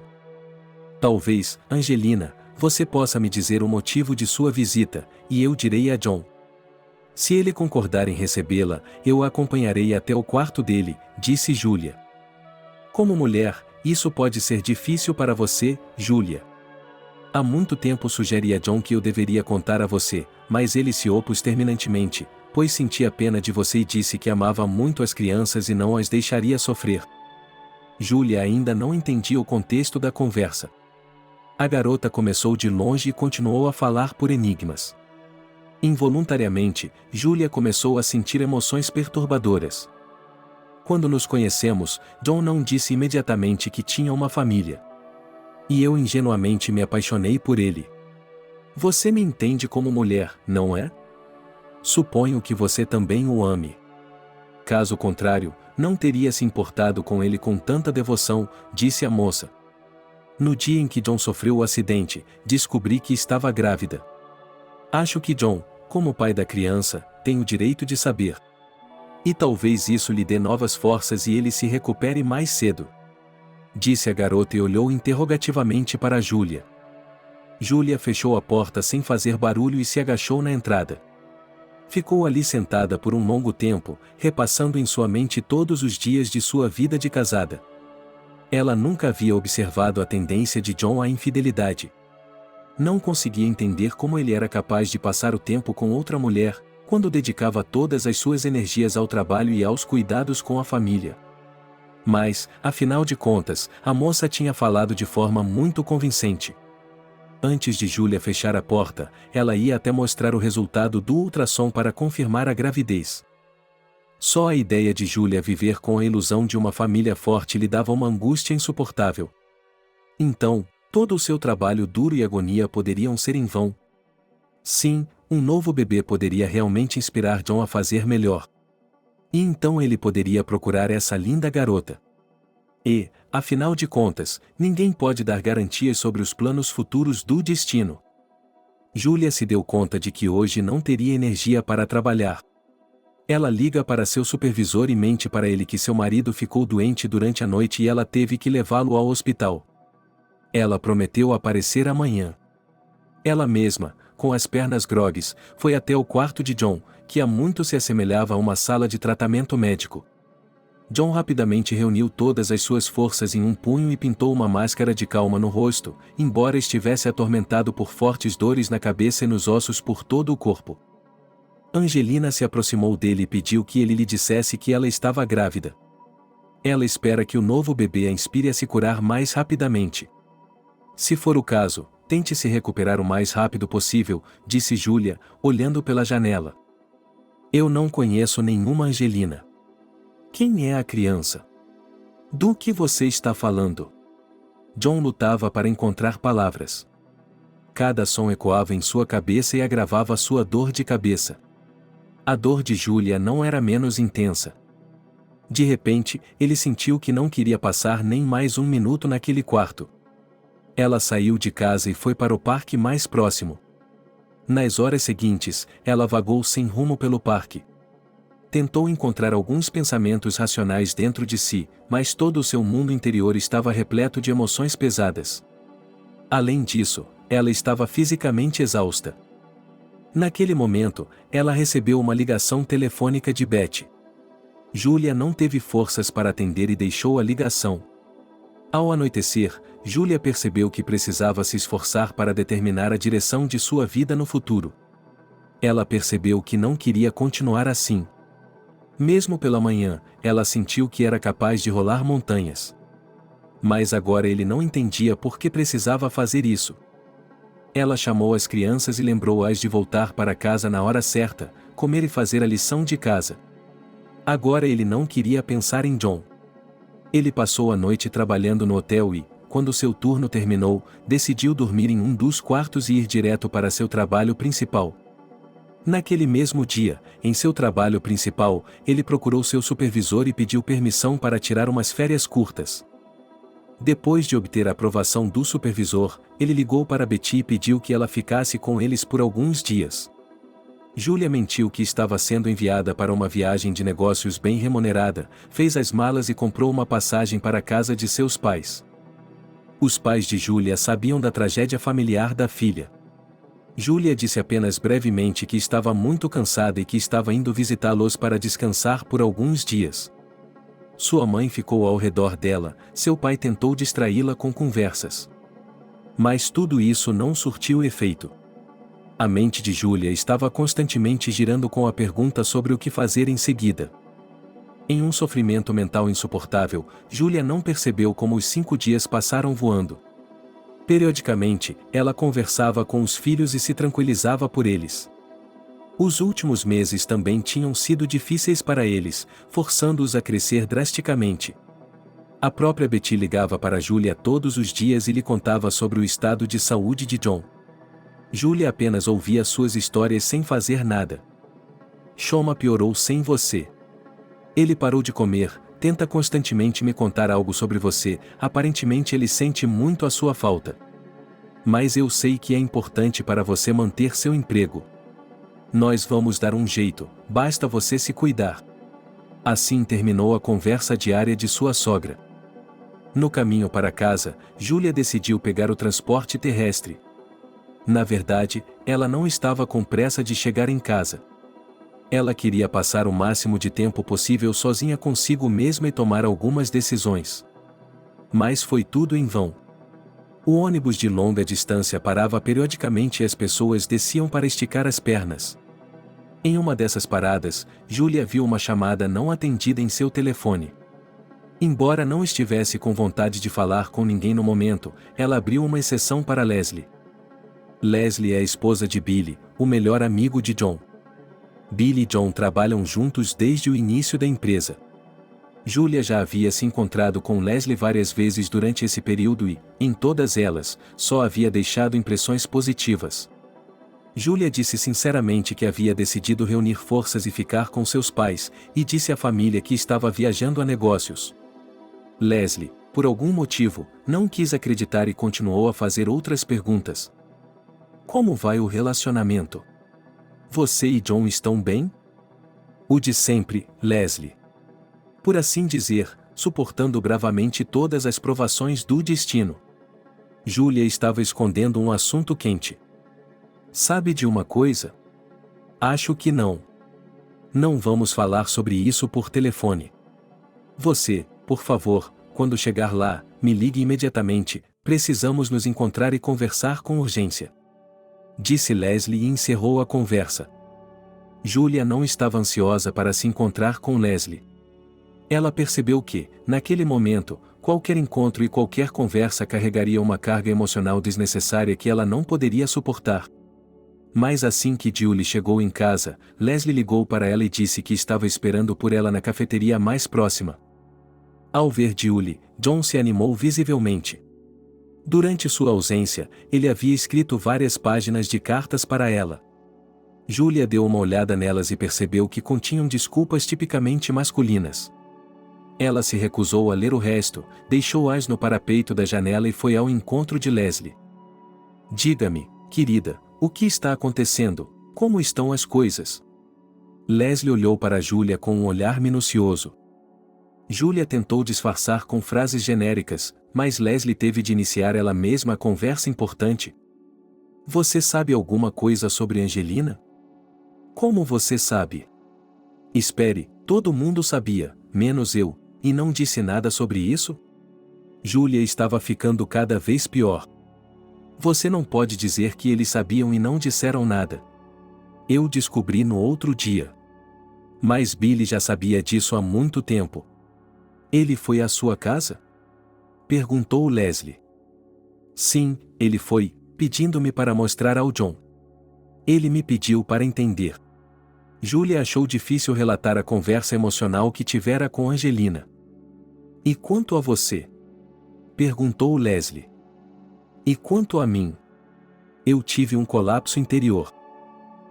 Talvez, Angelina, você possa me dizer o motivo de sua visita, e eu direi a John. Se ele concordar em recebê-la, eu a acompanharei até o quarto dele, disse Julia. Como mulher, isso pode ser difícil para você, Julia. Há muito tempo sugeri a John que eu deveria contar a você, mas ele se opôs terminantemente, pois sentia pena de você e disse que amava muito as crianças e não as deixaria sofrer. Julia ainda não entendia o contexto da conversa. A garota começou de longe e continuou a falar por enigmas. Involuntariamente, Julia começou a sentir emoções perturbadoras. Quando nos conhecemos, John não disse imediatamente que tinha uma família. E eu ingenuamente me apaixonei por ele. Você me entende como mulher, não é? Suponho que você também o ame. Caso contrário, não teria se importado com ele com tanta devoção, disse a moça. No dia em que John sofreu o acidente, descobri que estava grávida. Acho que John, como pai da criança, tem o direito de saber. E talvez isso lhe dê novas forças e ele se recupere mais cedo. Disse a garota e olhou interrogativamente para Julia. Julia fechou a porta sem fazer barulho e se agachou na entrada. Ficou ali sentada por um longo tempo, repassando em sua mente todos os dias de sua vida de casada. Ela nunca havia observado a tendência de John à infidelidade. Não conseguia entender como ele era capaz de passar o tempo com outra mulher, quando dedicava todas as suas energias ao trabalho e aos cuidados com a família. Mas, afinal de contas, a moça tinha falado de forma muito convincente. Antes de Julia fechar a porta, ela ia até mostrar o resultado do ultrassom para confirmar a gravidez. Só a ideia de Julia viver com a ilusão de uma família forte lhe dava uma angústia insuportável. Então, todo o seu trabalho duro e agonia poderiam ser em vão. Sim, um novo bebê poderia realmente inspirar John a fazer melhor. E então ele poderia procurar essa linda garota. E, afinal de contas, ninguém pode dar garantias sobre os planos futuros do destino. Julia se deu conta de que hoje não teria energia para trabalhar. Ela liga para seu supervisor e mente para ele que seu marido ficou doente durante a noite e ela teve que levá-lo ao hospital. Ela prometeu aparecer amanhã. Ela mesma, com as pernas grogues, foi até o quarto de John, que há muito se assemelhava a uma sala de tratamento médico. John rapidamente reuniu todas as suas forças em um punho e pintou uma máscara de calma no rosto, embora estivesse atormentado por fortes dores na cabeça e nos ossos por todo o corpo. Angelina se aproximou dele e pediu que ele lhe dissesse que ela estava grávida. Ela espera que o novo bebê a inspire a se curar mais rapidamente. Se for o caso, tente se recuperar o mais rápido possível, disse Julia, olhando pela janela. Eu não conheço nenhuma Angelina. Quem é a criança? Do que você está falando? John lutava para encontrar palavras. Cada som ecoava em sua cabeça e agravava sua dor de cabeça. A dor de Julia não era menos intensa. De repente, ele sentiu que não queria passar nem mais um minuto naquele quarto. Ela saiu de casa e foi para o parque mais próximo. Nas horas seguintes, ela vagou sem rumo pelo parque. Tentou encontrar alguns pensamentos racionais dentro de si, mas todo o seu mundo interior estava repleto de emoções pesadas. Além disso, ela estava fisicamente exausta. Naquele momento, ela recebeu uma ligação telefônica de Beth. Julia não teve forças para atender e deixou a ligação. Ao anoitecer, Julia percebeu que precisava se esforçar para determinar a direção de sua vida no futuro. Ela percebeu que não queria continuar assim. Mesmo pela manhã, ela sentiu que era capaz de rolar montanhas. Mas agora ele não entendia por que precisava fazer isso. Ela chamou as crianças e lembrou-as de voltar para casa na hora certa, comer e fazer a lição de casa. Agora ele não queria pensar em John. Ele passou a noite trabalhando no hotel e, quando seu turno terminou, decidiu dormir em um dos quartos e ir direto para seu trabalho principal. Naquele mesmo dia, em seu trabalho principal, ele procurou seu supervisor e pediu permissão para tirar umas férias curtas. Depois de obter a aprovação do supervisor, ele ligou para Betty e pediu que ela ficasse com eles por alguns dias. Julia mentiu que estava sendo enviada para uma viagem de negócios bem remunerada, fez as malas e comprou uma passagem para a casa de seus pais. Os pais de Julia sabiam da tragédia familiar da filha. Julia disse apenas brevemente que estava muito cansada e que estava indo visitá-los para descansar por alguns dias. Sua mãe ficou ao redor dela, seu pai tentou distraí-la com conversas. Mas tudo isso não surtiu efeito. A mente de Julia estava constantemente girando com a pergunta sobre o que fazer em seguida. Em um sofrimento mental insuportável, Julia não percebeu como os 5 dias passaram voando. Periodicamente, ela conversava com os filhos e se tranquilizava por eles. Os últimos meses também tinham sido difíceis para eles, forçando-os a crescer drasticamente. A própria Betty ligava para Julia todos os dias e lhe contava sobre o estado de saúde de John. Julia apenas ouvia suas histórias sem fazer nada. Shoma piorou sem você. Ele parou de comer, tenta constantemente me contar algo sobre você, aparentemente ele sente muito a sua falta. Mas eu sei que é importante para você manter seu emprego. Nós vamos dar um jeito, basta você se cuidar. Assim terminou a conversa diária de sua sogra. No caminho para casa, Julia decidiu pegar o transporte terrestre. Na verdade, ela não estava com pressa de chegar em casa. Ela queria passar o máximo de tempo possível sozinha consigo mesma e tomar algumas decisões. Mas foi tudo em vão. O ônibus de longa distância parava periodicamente e as pessoas desciam para esticar as pernas. Em uma dessas paradas, Julia viu uma chamada não atendida em seu telefone. Embora não estivesse com vontade de falar com ninguém no momento, ela abriu uma exceção para Leslie. Leslie é a esposa de Billy, o melhor amigo de John. Billy e John trabalham juntos desde o início da empresa. Julia já havia se encontrado com Leslie várias vezes durante esse período e, em todas elas, só havia deixado impressões positivas. Julia disse sinceramente que havia decidido reunir forças e ficar com seus pais, e disse à família que estava viajando a negócios. Leslie, por algum motivo, não quis acreditar e continuou a fazer outras perguntas. Como vai o relacionamento? Você e John estão bem? O de sempre, Leslie. Por assim dizer, suportando bravamente todas as provações do destino. Julia estava escondendo um assunto quente. Sabe de uma coisa? Acho que não. Não vamos falar sobre isso por telefone. Você, por favor, quando chegar lá, me ligue imediatamente, precisamos nos encontrar e conversar com urgência. Disse Leslie e encerrou a conversa. Julia não estava ansiosa para se encontrar com Leslie. Ela percebeu que, naquele momento, qualquer encontro e qualquer conversa carregaria uma carga emocional desnecessária que ela não poderia suportar. Mas assim que Julie chegou em casa, Leslie ligou para ela e disse que estava esperando por ela na cafeteria mais próxima. Ao ver Julie, John se animou visivelmente. Durante sua ausência, ele havia escrito várias páginas de cartas para ela. Julia deu uma olhada nelas e percebeu que continham desculpas tipicamente masculinas. Ela se recusou a ler o resto, deixou-as no parapeito da janela e foi ao encontro de Leslie. Diga-me, querida, o que está acontecendo? Como estão as coisas? Leslie olhou para Julia com um olhar minucioso. Julia tentou disfarçar com frases genéricas, mas Leslie teve de iniciar ela mesma a conversa importante. Você sabe alguma coisa sobre Angelina? Como você sabe? Espere, todo mundo sabia, menos eu, e não disse nada sobre isso? Julia estava ficando cada vez pior. Você não pode dizer que eles sabiam e não disseram nada. Eu descobri no outro dia. Mas Billy já sabia disso há muito tempo. Ele foi à sua casa? Perguntou Leslie. Sim, ele foi, pedindo-me para mostrar ao John. Ele me pediu para entender. Julia achou difícil relatar a conversa emocional que tivera com Angelina. E quanto a você? Perguntou Leslie. E quanto a mim? Eu tive um colapso interior.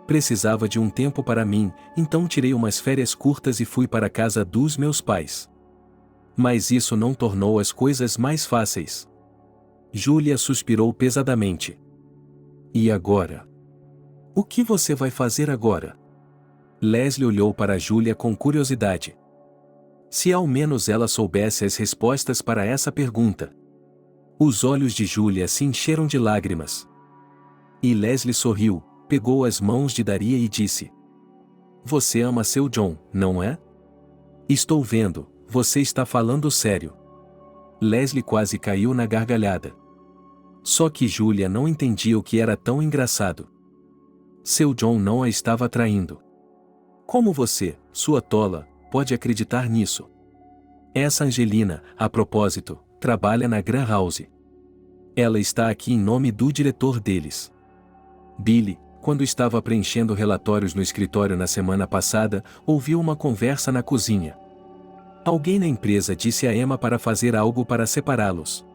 Precisava de um tempo para mim, então tirei umas férias curtas e fui para a casa dos meus pais. Mas isso não tornou as coisas mais fáceis. Julia suspirou pesadamente. E agora? O que você vai fazer agora? Leslie olhou para Julia com curiosidade. Se ao menos ela soubesse as respostas para essa pergunta. Os olhos de Julia se encheram de lágrimas. E Leslie sorriu, pegou as mãos de Daria e disse: Você ama seu John, não é? Estou vendo, você está falando sério. Leslie quase caiu na gargalhada. Só que Julia não entendia o que era tão engraçado. Seu John não a estava traindo. Como você, sua tola, pode acreditar nisso? Essa Angelina, a propósito, trabalha na Gran House. Ela está aqui em nome do diretor deles. Billy, quando estava preenchendo relatórios no escritório na semana passada, ouviu uma conversa na cozinha. Alguém na empresa disse a Emma para fazer algo para separá-los.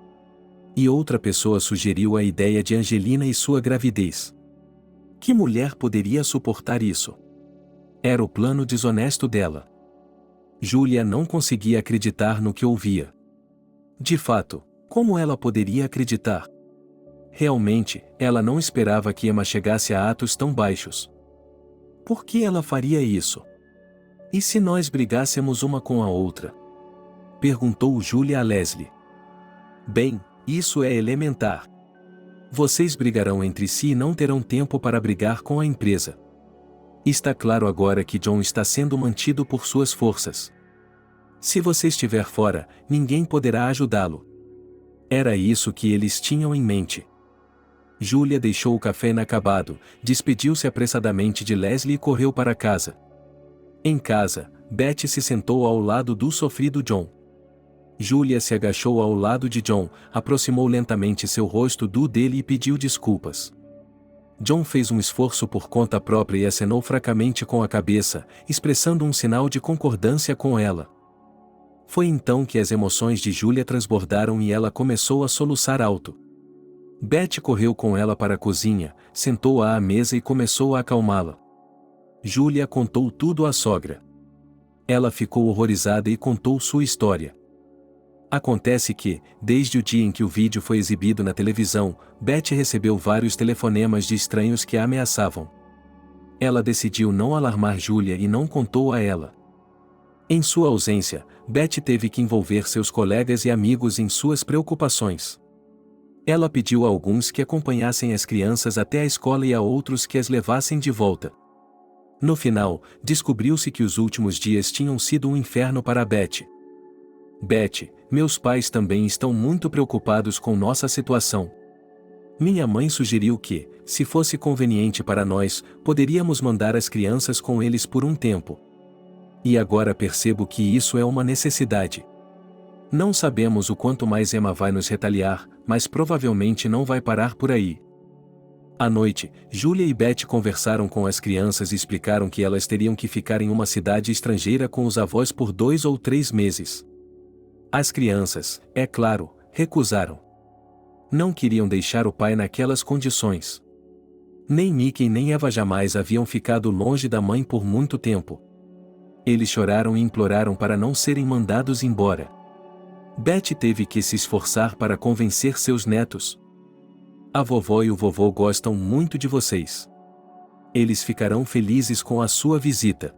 E outra pessoa sugeriu a ideia de Angelina e sua gravidez. Que mulher poderia suportar isso? Era o plano desonesto dela. Julia não conseguia acreditar no que ouvia. De fato, como ela poderia acreditar? Realmente, ela não esperava que Emma chegasse a atos tão baixos. Por que ela faria isso? E se nós brigássemos uma com a outra? Perguntou Julia a Leslie. Bem, isso é elementar. Vocês brigarão entre si e não terão tempo para brigar com a empresa. Está claro agora que John está sendo mantido por suas forças. Se você estiver fora, ninguém poderá ajudá-lo. Era isso que eles tinham em mente. Julia deixou o café inacabado, despediu-se apressadamente de Leslie e correu para casa. Em casa, Beth se sentou ao lado do sofrido John. Julia se agachou ao lado de John, aproximou lentamente seu rosto do dele e pediu desculpas. John fez um esforço por conta própria e acenou fracamente com a cabeça, expressando um sinal de concordância com ela. Foi então que as emoções de Julia transbordaram e ela começou a soluçar alto. Beth correu com ela para a cozinha, sentou-a à mesa e começou a acalmá-la. Julia contou tudo à sogra. Ela ficou horrorizada e contou sua história. Acontece que, desde o dia em que o vídeo foi exibido na televisão, Beth recebeu vários telefonemas de estranhos que a ameaçavam. Ela decidiu não alarmar Julia e não contou a ela. Em sua ausência, Beth teve que envolver seus colegas e amigos em suas preocupações. Ela pediu a alguns que acompanhassem as crianças até a escola e a outros que as levassem de volta. No final, descobriu-se que os últimos dias tinham sido um inferno para Beth. Beth, meus pais também estão muito preocupados com nossa situação. Minha mãe sugeriu que, se fosse conveniente para nós, poderíamos mandar as crianças com eles por um tempo. E agora percebo que isso é uma necessidade. Não sabemos o quanto mais Emma vai nos retaliar, mas provavelmente não vai parar por aí. À noite, Julia e Beth conversaram com as crianças e explicaram que elas teriam que ficar em uma cidade estrangeira com os avós por 2 ou 3 meses. As crianças, é claro, recusaram. Não queriam deixar o pai naquelas condições. Nem Mickey nem Eva jamais haviam ficado longe da mãe por muito tempo. Eles choraram e imploraram para não serem mandados embora. Beth teve que se esforçar para convencer seus netos. A vovó e o vovô gostam muito de vocês. Eles ficarão felizes com a sua visita.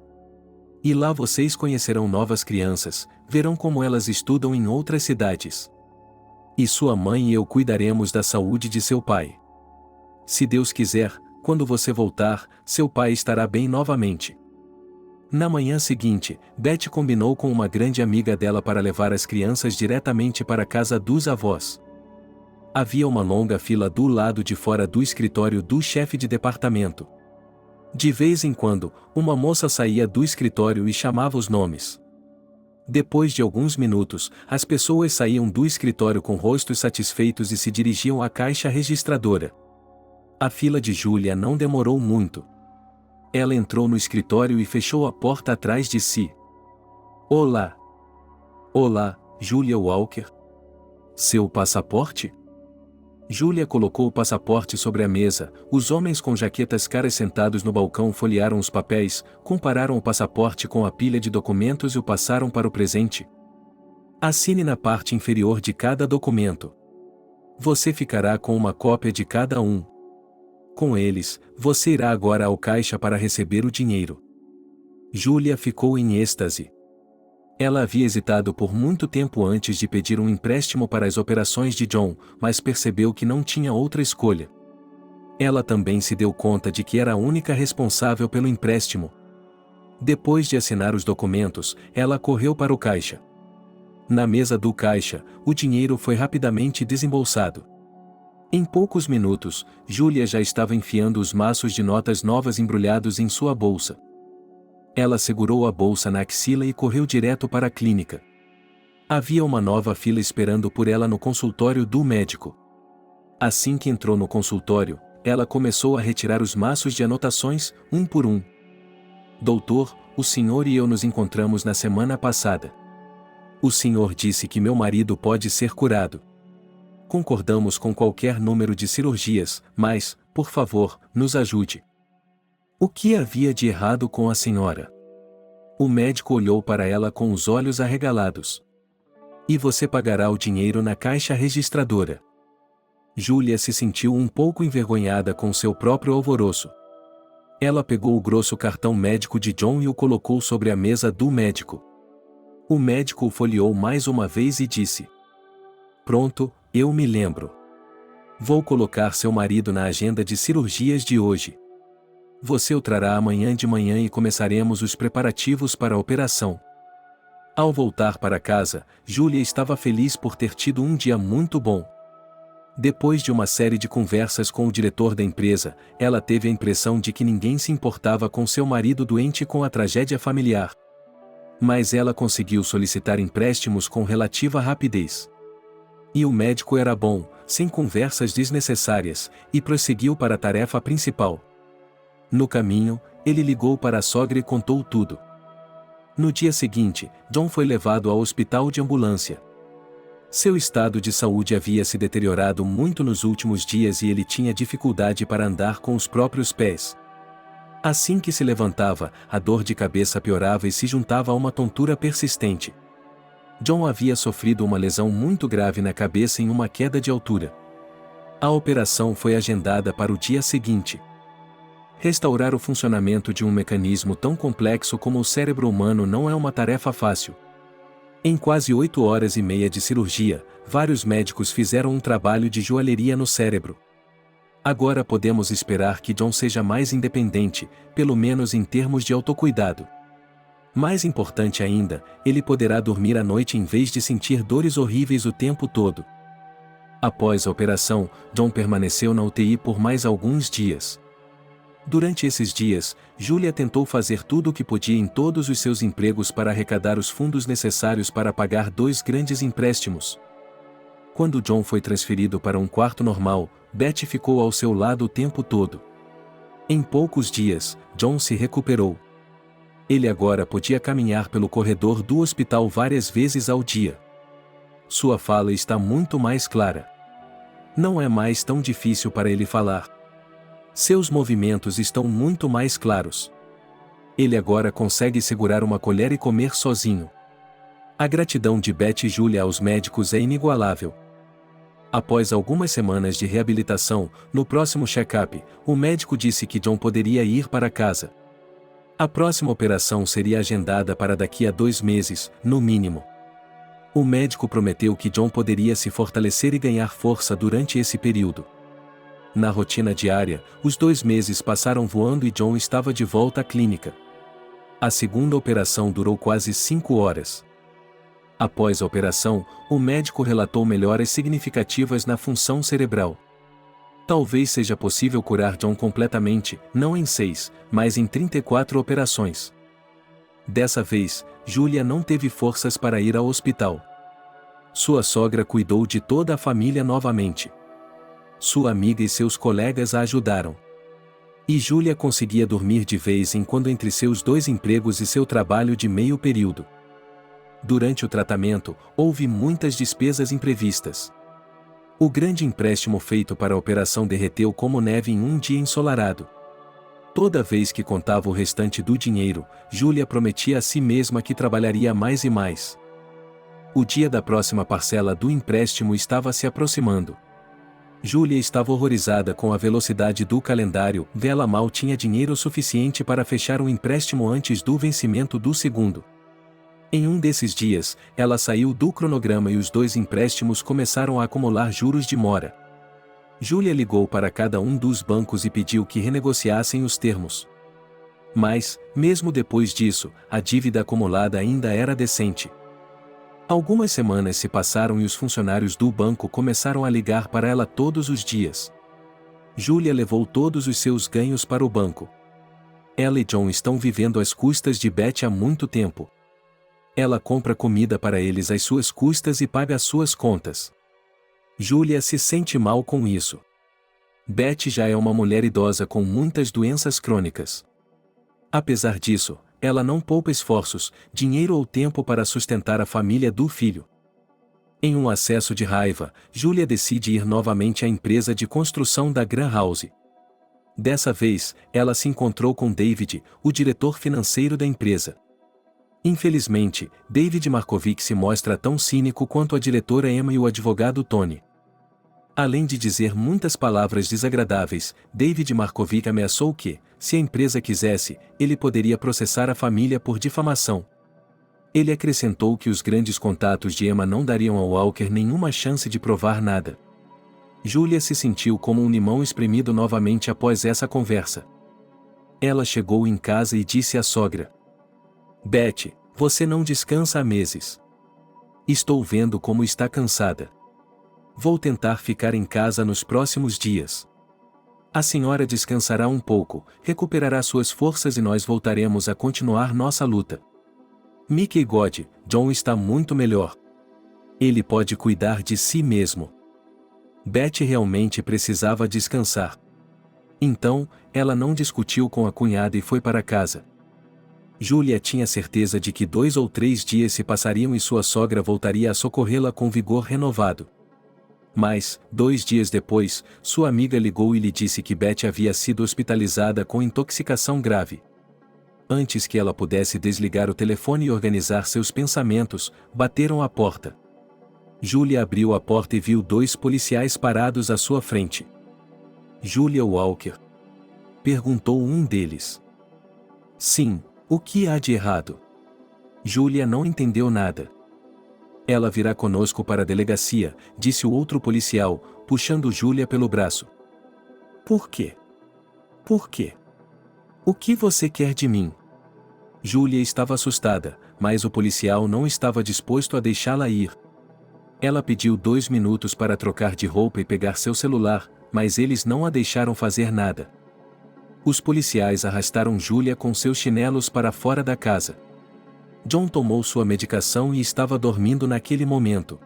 E lá vocês conhecerão novas crianças, verão como elas estudam em outras cidades. E sua mãe e eu cuidaremos da saúde de seu pai. Se Deus quiser, quando você voltar, seu pai estará bem novamente. Na manhã seguinte, Beth combinou com uma grande amiga dela para levar as crianças diretamente para a casa dos avós. Havia uma longa fila do lado de fora do escritório do chefe de departamento. De vez em quando, uma moça saía do escritório e chamava os nomes. Depois de alguns minutos, as pessoas saíam do escritório com rostos satisfeitos e se dirigiam à caixa registradora. A fila de Julia não demorou muito. Ela entrou no escritório e fechou a porta atrás de si. Olá. Olá, Julia Walker. Seu passaporte? Julia colocou o passaporte sobre a mesa. Os homens com jaquetas caras sentados no balcão folhearam os papéis, compararam o passaporte com a pilha de documentos e o passaram para o presente. Assine na parte inferior de cada documento. Você ficará com uma cópia de cada um. Com eles, você irá agora ao caixa para receber o dinheiro. Julia ficou em êxtase. Ela havia hesitado por muito tempo antes de pedir um empréstimo para as operações de John, mas percebeu que não tinha outra escolha. Ela também se deu conta de que era a única responsável pelo empréstimo. Depois de assinar os documentos, ela correu para o caixa. Na mesa do caixa, o dinheiro foi rapidamente desembolsado. Em poucos minutos, Julia já estava enfiando os maços de notas novas embrulhados em sua bolsa. Ela segurou a bolsa na axila e correu direto para a clínica. Havia uma nova fila esperando por ela no consultório do médico. Assim que entrou no consultório, ela começou a retirar os maços de anotações, um por um. Doutor, o senhor e eu nos encontramos na semana passada. O senhor disse que meu marido pode ser curado. Concordamos com qualquer número de cirurgias, mas, por favor, nos ajude. O que havia de errado com a senhora? O médico olhou para ela com os olhos arregalados. E você pagará o dinheiro na caixa registradora. Julia se sentiu um pouco envergonhada com seu próprio alvoroço. Ela pegou o grosso cartão médico de John e o colocou sobre a mesa do médico. O médico o folheou mais uma vez e disse: Pronto, eu me lembro. Vou colocar seu marido na agenda de cirurgias de hoje. Você o trará amanhã de manhã e começaremos os preparativos para a operação. Ao voltar para casa, Julia estava feliz por ter tido um dia muito bom. Depois de uma série de conversas com o diretor da empresa, ela teve a impressão de que ninguém se importava com seu marido doente e com a tragédia familiar. Mas ela conseguiu solicitar empréstimos com relativa rapidez. E o médico era bom, sem conversas desnecessárias, e prosseguiu para a tarefa principal. No caminho, ele ligou para a sogra e contou tudo. No dia seguinte, John foi levado ao hospital de ambulância. Seu estado de saúde havia se deteriorado muito nos últimos dias e ele tinha dificuldade para andar com os próprios pés. Assim que se levantava, a dor de cabeça piorava e se juntava a uma tontura persistente. John havia sofrido uma lesão muito grave na cabeça em uma queda de altura. A operação foi agendada para o dia seguinte. Restaurar o funcionamento de um mecanismo tão complexo como o cérebro humano não é uma tarefa fácil. Em quase 8 horas e meia de cirurgia, vários médicos fizeram um trabalho de joalheria no cérebro. Agora podemos esperar que John seja mais independente, pelo menos em termos de autocuidado. Mais importante ainda, ele poderá dormir à noite em vez de sentir dores horríveis o tempo todo. Após a operação, John permaneceu na UTI por mais alguns dias. Durante esses dias, Julia tentou fazer tudo o que podia em todos os seus empregos para arrecadar os fundos necessários para pagar 2 grandes empréstimos. Quando John foi transferido para um quarto normal, Betty ficou ao seu lado o tempo todo. Em poucos dias, John se recuperou. Ele agora podia caminhar pelo corredor do hospital várias vezes ao dia. Sua fala está muito mais clara. Não é mais tão difícil para ele falar. Seus movimentos estão muito mais claros. Ele agora consegue segurar uma colher e comer sozinho. A gratidão de Betty e Julia aos médicos é inigualável. Após algumas semanas de reabilitação, no próximo check-up, o médico disse que John poderia ir para casa. A próxima operação seria agendada para daqui a 2 meses, no mínimo. O médico prometeu que John poderia se fortalecer e ganhar força durante esse período. Na rotina diária, os 2 meses passaram voando e John estava de volta à clínica. A segunda operação durou quase 5 horas. Após a operação, o médico relatou melhoras significativas na função cerebral. Talvez seja possível curar John completamente, não em 6, mas em 34 operações. Dessa vez, Julia não teve forças para ir ao hospital. Sua sogra cuidou de toda a família novamente. Sua amiga e seus colegas a ajudaram. E Julia conseguia dormir de vez em quando entre seus 2 empregos e seu trabalho de meio período. Durante o tratamento, houve muitas despesas imprevistas. O grande empréstimo feito para a operação derreteu como neve em um dia ensolarado. Toda vez que contava o restante do dinheiro, Julia prometia a si mesma que trabalharia mais e mais. O dia da próxima parcela do empréstimo estava se aproximando. Julia estava horrorizada com a velocidade do calendário, ela mal tinha dinheiro suficiente para fechar um empréstimo antes do vencimento do segundo. Em um desses dias, ela saiu do cronograma e os 2 empréstimos começaram a acumular juros de mora. Julia ligou para cada um dos bancos e pediu que renegociassem os termos. Mas, mesmo depois disso, a dívida acumulada ainda era decente. Algumas semanas se passaram e os funcionários do banco começaram a ligar para ela todos os dias. Julia levou todos os seus ganhos para o banco. Ela e John estão vivendo às custas de Betty há muito tempo. Ela compra comida para eles às suas custas e paga as suas contas. Julia se sente mal com isso. Betty já é uma mulher idosa com muitas doenças crônicas. Apesar disso, ela não poupa esforços, dinheiro ou tempo para sustentar a família do filho. Em um acesso de raiva, Julia decide ir novamente à empresa de construção da Gran House. Dessa vez, ela se encontrou com David, o diretor financeiro da empresa. Infelizmente, David Markovic se mostra tão cínico quanto a diretora Emma e o advogado Tony. Além de dizer muitas palavras desagradáveis, David Markovic ameaçou que, se a empresa quisesse, ele poderia processar a família por difamação. Ele acrescentou que os grandes contatos de Emma não dariam ao Walker nenhuma chance de provar nada. Julia se sentiu como um limão espremido novamente após essa conversa. Ela chegou em casa e disse à sogra: "Beth, você não descansa há meses. Estou vendo como está cansada. Vou tentar ficar em casa nos próximos dias. A senhora descansará um pouco, recuperará suas forças e nós voltaremos a continuar nossa luta. Mickey God, John está muito melhor. Ele pode cuidar de si mesmo." Beth realmente precisava descansar. Então, ela não discutiu com a cunhada e foi para casa. Julia tinha certeza de que 2 ou 3 dias se passariam e sua sogra voltaria a socorrê-la com vigor renovado. Mas, 2 dias depois, sua amiga ligou e lhe disse que Beth havia sido hospitalizada com intoxicação grave. Antes que ela pudesse desligar o telefone e organizar seus pensamentos, bateram à porta. Julia abriu a porta e viu 2 policiais parados à sua frente. "Julia Walker?" perguntou um deles. "Sim, o que há de errado?" Julia não entendeu nada. "Ela virá conosco para a delegacia", disse o outro policial, puxando Julia pelo braço. "Por quê? Por quê? O que você quer de mim?" Julia estava assustada, mas o policial não estava disposto a deixá-la ir. Ela pediu 2 minutos para trocar de roupa e pegar seu celular, mas eles não a deixaram fazer nada. Os policiais arrastaram Julia com seus chinelos para fora da casa. John tomou sua medicação e estava dormindo naquele momento.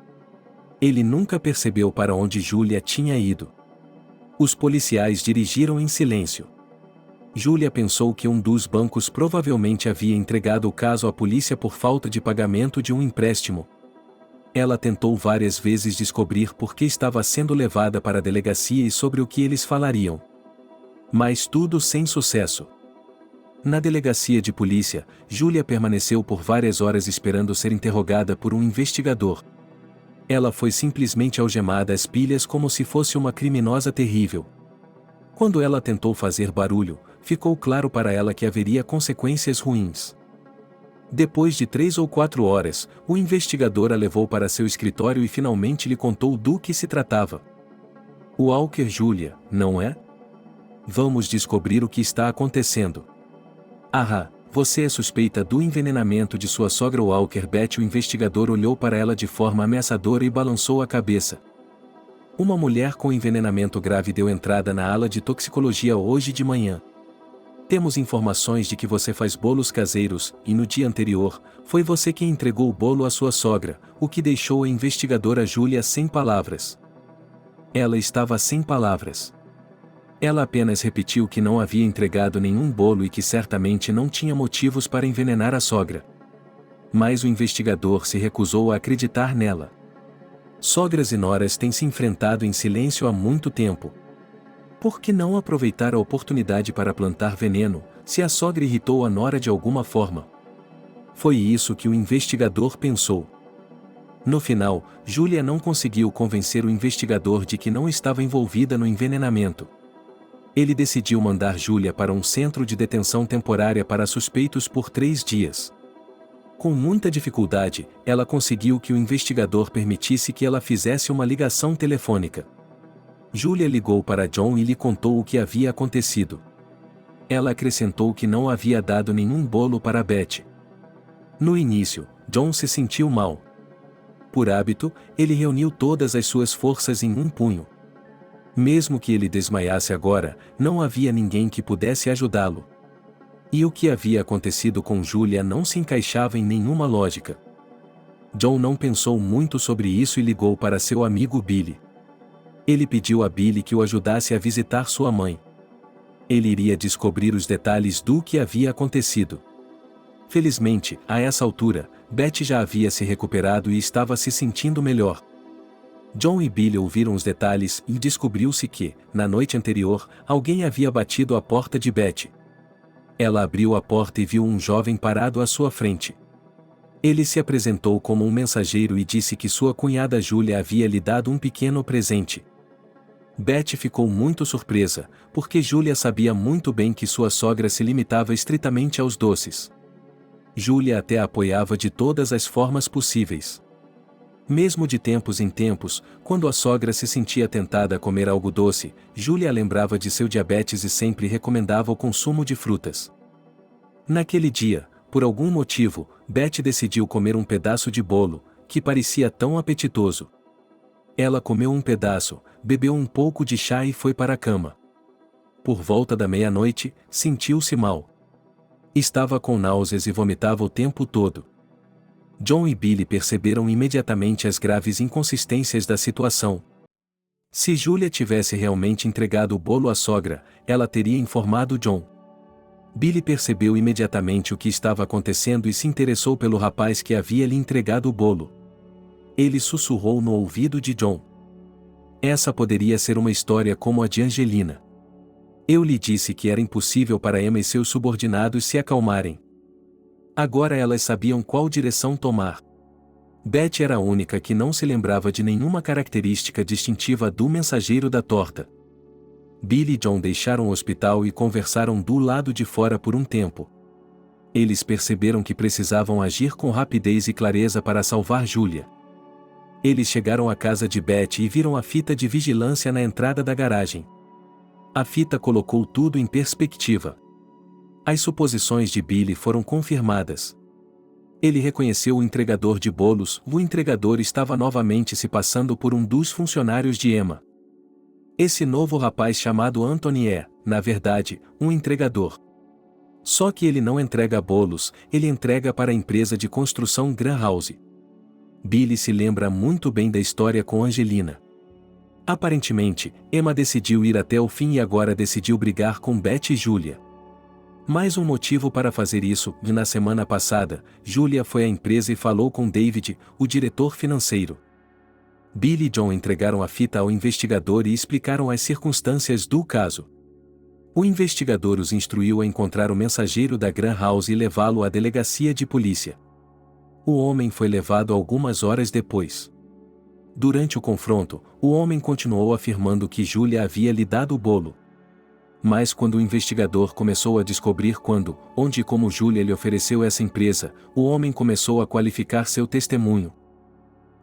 Ele nunca percebeu para onde Julia tinha ido. Os policiais dirigiram em silêncio. Julia pensou que um dos bancos provavelmente havia entregado o caso à polícia por falta de pagamento de um empréstimo. Ela tentou várias vezes descobrir por que estava sendo levada para a delegacia e sobre o que eles falariam. Mas tudo sem sucesso. Na delegacia de polícia, Julia permaneceu por várias horas esperando ser interrogada por um investigador. Ela foi simplesmente algemada às pilhas como se fosse uma criminosa terrível. Quando ela tentou fazer barulho, ficou claro para ela que haveria consequências ruins. Depois de 3 ou 4 horas, o investigador a levou para seu escritório e finalmente lhe contou do que se tratava. "Walker Julia, não é? Vamos descobrir o que está acontecendo." "Ah, você é suspeita do envenenamento de sua sogra Walker Beth." O investigador olhou para ela de forma ameaçadora e balançou a cabeça. "Uma mulher com envenenamento grave deu entrada na ala de toxicologia hoje de manhã. Temos informações de que você faz bolos caseiros, e no dia anterior, foi você quem entregou o bolo à sua sogra, o que deixou a investigadora Julia sem palavras." Ela estava sem palavras. Ela apenas repetiu que não havia entregado nenhum bolo e que certamente não tinha motivos para envenenar a sogra. Mas o investigador se recusou a acreditar nela. Sogras e noras têm se enfrentado em silêncio há muito tempo. Por que não aproveitar a oportunidade para plantar veneno, se a sogra irritou a nora de alguma forma? Foi isso que o investigador pensou. No final, Julia não conseguiu convencer o investigador de que não estava envolvida no envenenamento. Ele decidiu mandar Julia para um centro de detenção temporária para suspeitos por 3 dias. Com muita dificuldade, ela conseguiu que o investigador permitisse que ela fizesse uma ligação telefônica. Julia ligou para John e lhe contou o que havia acontecido. Ela acrescentou que não havia dado nenhum bolo para Beth. No início, John se sentiu mal. Por hábito, ele reuniu todas as suas forças em um punho. Mesmo que ele desmaiasse agora, não havia ninguém que pudesse ajudá-lo. E o que havia acontecido com Julia não se encaixava em nenhuma lógica. John não pensou muito sobre isso e ligou para seu amigo Billy. Ele pediu a Billy que o ajudasse a visitar sua mãe. Ele iria descobrir os detalhes do que havia acontecido. Felizmente, a essa altura, Beth já havia se recuperado e estava se sentindo melhor. John e Billy ouviram os detalhes e descobriu-se que, na noite anterior, alguém havia batido à porta de Beth. Ela abriu a porta e viu um jovem parado à sua frente. Ele se apresentou como um mensageiro e disse que sua cunhada Julia havia lhe dado um pequeno presente. Beth ficou muito surpresa, porque Julia sabia muito bem que sua sogra se limitava estritamente aos doces. Julia até a apoiava de todas as formas possíveis. Mesmo de tempos em tempos, quando a sogra se sentia tentada a comer algo doce, Julia lembrava de seu diabetes e sempre recomendava o consumo de frutas. Naquele dia, por algum motivo, Beth decidiu comer um pedaço de bolo, que parecia tão apetitoso. Ela comeu um pedaço, bebeu um pouco de chá e foi para a cama. Por volta da meia-noite, sentiu-se mal. Estava com náuseas e vomitava o tempo todo. John e Billy perceberam imediatamente as graves inconsistências da situação. Se Julia tivesse realmente entregado o bolo à sogra, ela teria informado John. Billy percebeu imediatamente o que estava acontecendo e se interessou pelo rapaz que havia lhe entregado o bolo. Ele sussurrou no ouvido de John. Essa poderia ser uma história como a de Angelina. Eu lhe disse que era impossível para Emma e seus subordinados se acalmarem. Agora elas sabiam qual direção tomar. Beth era a única que não se lembrava de nenhuma característica distintiva do mensageiro da torta. Billy e John deixaram o hospital e conversaram do lado de fora por um tempo. Eles perceberam que precisavam agir com rapidez e clareza para salvar Julia. Eles chegaram à casa de Beth e viram a fita de vigilância na entrada da garagem. A fita colocou tudo em perspectiva. As suposições de Billy foram confirmadas. Ele reconheceu o entregador de bolos. O entregador estava novamente se passando por um dos funcionários de Emma. Esse novo rapaz chamado Anthony é, na verdade, um entregador. Só que ele não entrega bolos, ele entrega para a empresa de construção Greenhouse. Billy se lembra muito bem da história com Angelina. Aparentemente, Emma decidiu ir até o fim e agora decidiu brigar com Beth e Julia. Mais um motivo para fazer isso, e na semana passada, Julia foi à empresa e falou com David, o diretor financeiro. Billy e John entregaram a fita ao investigador e explicaram as circunstâncias do caso. O investigador os instruiu a encontrar o mensageiro da Greenhouse e levá-lo à delegacia de polícia. O homem foi levado algumas horas depois. Durante o confronto, o homem continuou afirmando que Julia havia lhe dado o bolo. Mas quando o investigador começou a descobrir quando, onde e como Julia lhe ofereceu essa empresa, o homem começou a qualificar seu testemunho.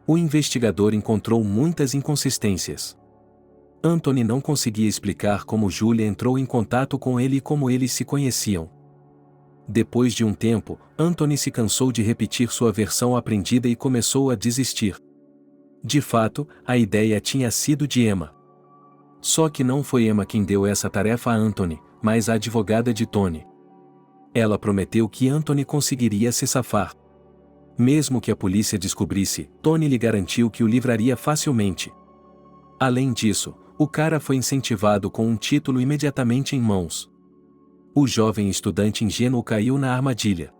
O investigador encontrou muitas inconsistências. Anthony não conseguia explicar como Julia entrou em contato com ele e como eles se conheciam. Depois de um tempo, Anthony se cansou de repetir sua versão aprendida e começou a desistir. De fato, a ideia tinha sido de Emma. Só que não foi Emma quem deu essa tarefa a Anthony, mas a advogada de Tony. Ela prometeu que Anthony conseguiria se safar. Mesmo que a polícia descobrisse, Tony lhe garantiu que o livraria facilmente. Além disso, o cara foi incentivado com um título imediatamente em mãos. O jovem estudante ingênuo caiu na armadilha.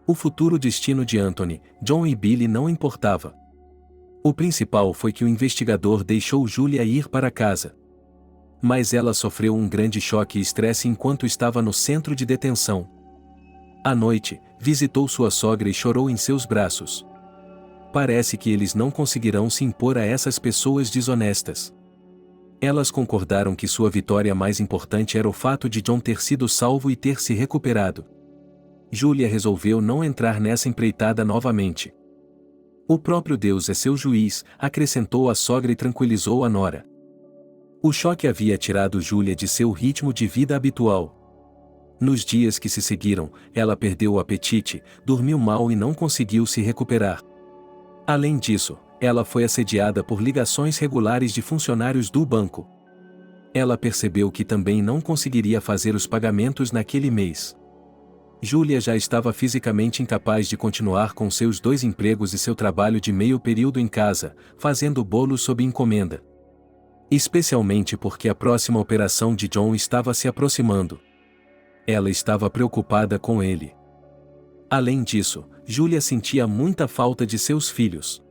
O futuro destino de Anthony, John e Billy não importava. O principal foi que o investigador deixou Julia ir para casa. Mas ela sofreu um grande choque e estresse enquanto estava no centro de detenção. À noite, visitou sua sogra e chorou em seus braços. Parece que eles não conseguirão se impor a essas pessoas desonestas. Elas concordaram que sua vitória mais importante era o fato de John ter sido salvo e ter se recuperado. Julia resolveu não entrar nessa empreitada novamente. O próprio Deus é seu juiz, acrescentou a sogra e tranquilizou a nora. O choque havia tirado Julia de seu ritmo de vida habitual. Nos dias que se seguiram, ela perdeu o apetite, dormiu mal e não conseguiu se recuperar. Além disso, ela foi assediada por ligações regulares de funcionários do banco. Ela percebeu que também não conseguiria fazer os pagamentos naquele mês. Julia já estava fisicamente incapaz de continuar com seus 2 empregos e seu trabalho de meio período em casa, fazendo bolos sob encomenda. Especialmente porque a próxima operação de John estava se aproximando. Ela estava preocupada com ele. Além disso, Julia sentia muita falta de seus filhos.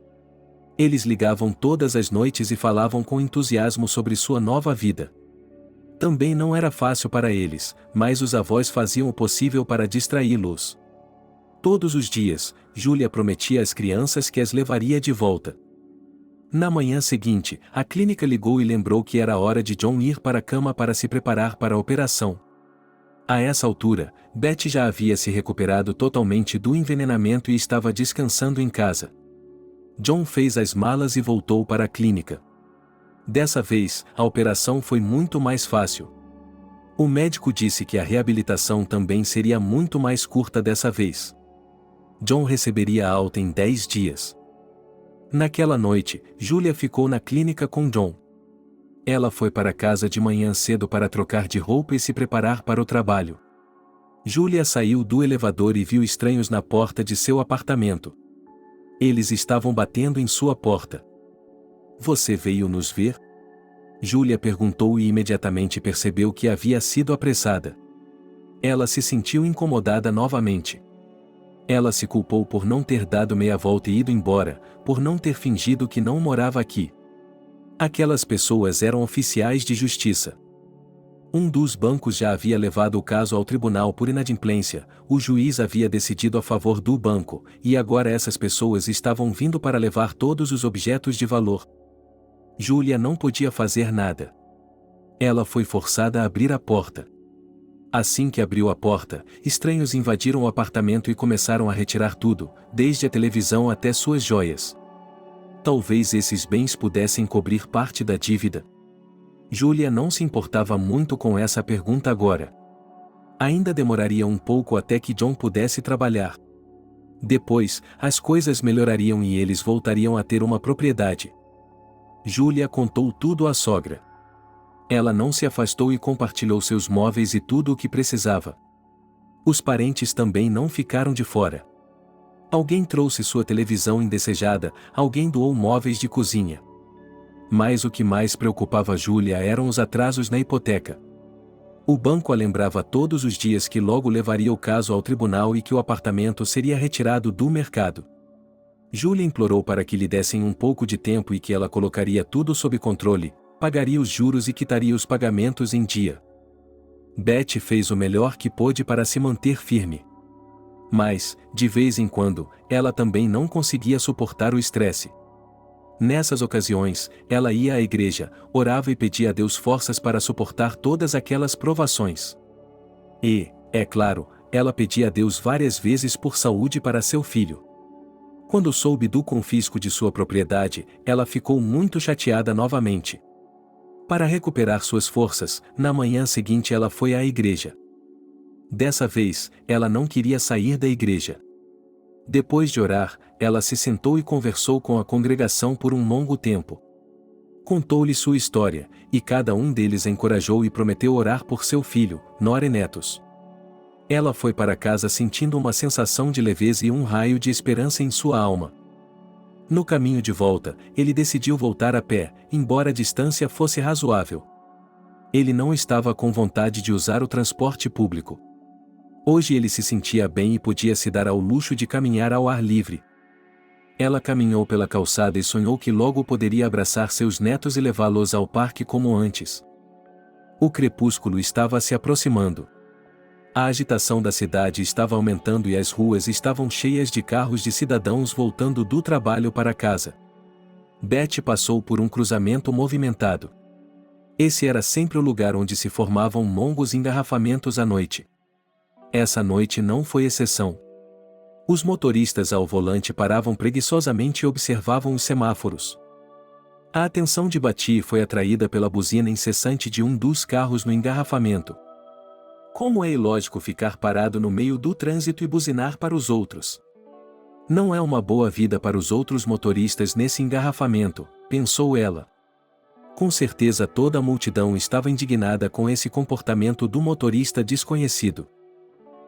Eles ligavam todas as noites e falavam com entusiasmo sobre sua nova vida. Também não era fácil para eles, mas os avós faziam o possível para distraí-los. Todos os dias, Julia prometia às crianças que as levaria de volta. Na manhã seguinte, a clínica ligou e lembrou que era hora de John ir para a cama para se preparar para a operação. A essa altura, Beth já havia se recuperado totalmente do envenenamento e estava descansando em casa. John fez as malas e voltou para a clínica. Dessa vez, a operação foi muito mais fácil. O médico disse que a reabilitação também seria muito mais curta dessa vez. John receberia a alta em 10 dias. Naquela noite, Julia ficou na clínica com John. Ela foi para casa de manhã cedo para trocar de roupa e se preparar para o trabalho. Julia saiu do elevador e viu estranhos na porta de seu apartamento. Eles estavam batendo em sua porta. "Você veio nos ver?" Julia perguntou e imediatamente percebeu que havia sido apressada. Ela se sentiu incomodada novamente. Ela se culpou por não ter dado meia volta e ido embora, por não ter fingido que não morava aqui. Aquelas pessoas eram oficiais de justiça. Um dos bancos já havia levado o caso ao tribunal por inadimplência, o juiz havia decidido a favor do banco, e agora essas pessoas estavam vindo para levar todos os objetos de valor. Julia não podia fazer nada. Ela foi forçada a abrir a porta. Assim que abriu a porta, estranhos invadiram o apartamento e começaram a retirar tudo, desde a televisão até suas joias. Talvez esses bens pudessem cobrir parte da dívida. Julia não se importava muito com essa pergunta agora. Ainda demoraria um pouco até que John pudesse trabalhar. Depois, as coisas melhorariam e eles voltariam a ter uma propriedade. Julia contou tudo à sogra. Ela não se afastou e compartilhou seus móveis e tudo o que precisava. Os parentes também não ficaram de fora. Alguém trouxe sua televisão indesejada, alguém doou móveis de cozinha. Mas o que mais preocupava Julia eram os atrasos na hipoteca. O banco a lembrava todos os dias que logo levaria o caso ao tribunal e que o apartamento seria retirado do mercado. Julia implorou para que lhe dessem um pouco de tempo e que ela colocaria tudo sob controle, pagaria os juros e quitaria os pagamentos em dia. Beth fez o melhor que pôde para se manter firme. Mas, de vez em quando, ela também não conseguia suportar o estresse. Nessas ocasiões, ela ia à igreja, orava e pedia a Deus forças para suportar todas aquelas provações. E, é claro, ela pedia a Deus várias vezes por saúde para seu filho. Quando soube do confisco de sua propriedade, ela ficou muito chateada novamente. Para recuperar suas forças, na manhã seguinte ela foi à igreja. Dessa vez, ela não queria sair da igreja. Depois de orar, ela se sentou e conversou com a congregação por um longo tempo. Contou-lhe sua história, e cada um deles a encorajou e prometeu orar por seu filho, Nora e netos. Ela foi para casa sentindo uma sensação de leveza e um raio de esperança em sua alma. No caminho de volta, ele decidiu voltar a pé, embora a distância fosse razoável. Ele não estava com vontade de usar o transporte público. Hoje ele se sentia bem e podia se dar ao luxo de caminhar ao ar livre. Ela caminhou pela calçada e sonhou que logo poderia abraçar seus netos e levá-los ao parque como antes. O crepúsculo estava se aproximando. A agitação da cidade estava aumentando e as ruas estavam cheias de carros de cidadãos voltando do trabalho para casa. Beth passou por um cruzamento movimentado. Esse era sempre o lugar onde se formavam longos engarrafamentos à noite. Essa noite não foi exceção. Os motoristas ao volante paravam preguiçosamente e observavam os semáforos. A atenção de Bati foi atraída pela buzina incessante de um dos carros no engarrafamento. Como é ilógico ficar parado no meio do trânsito e buzinar para os outros? Não é uma boa vida para os outros motoristas nesse engarrafamento, pensou ela. Com certeza toda a multidão estava indignada com esse comportamento do motorista desconhecido.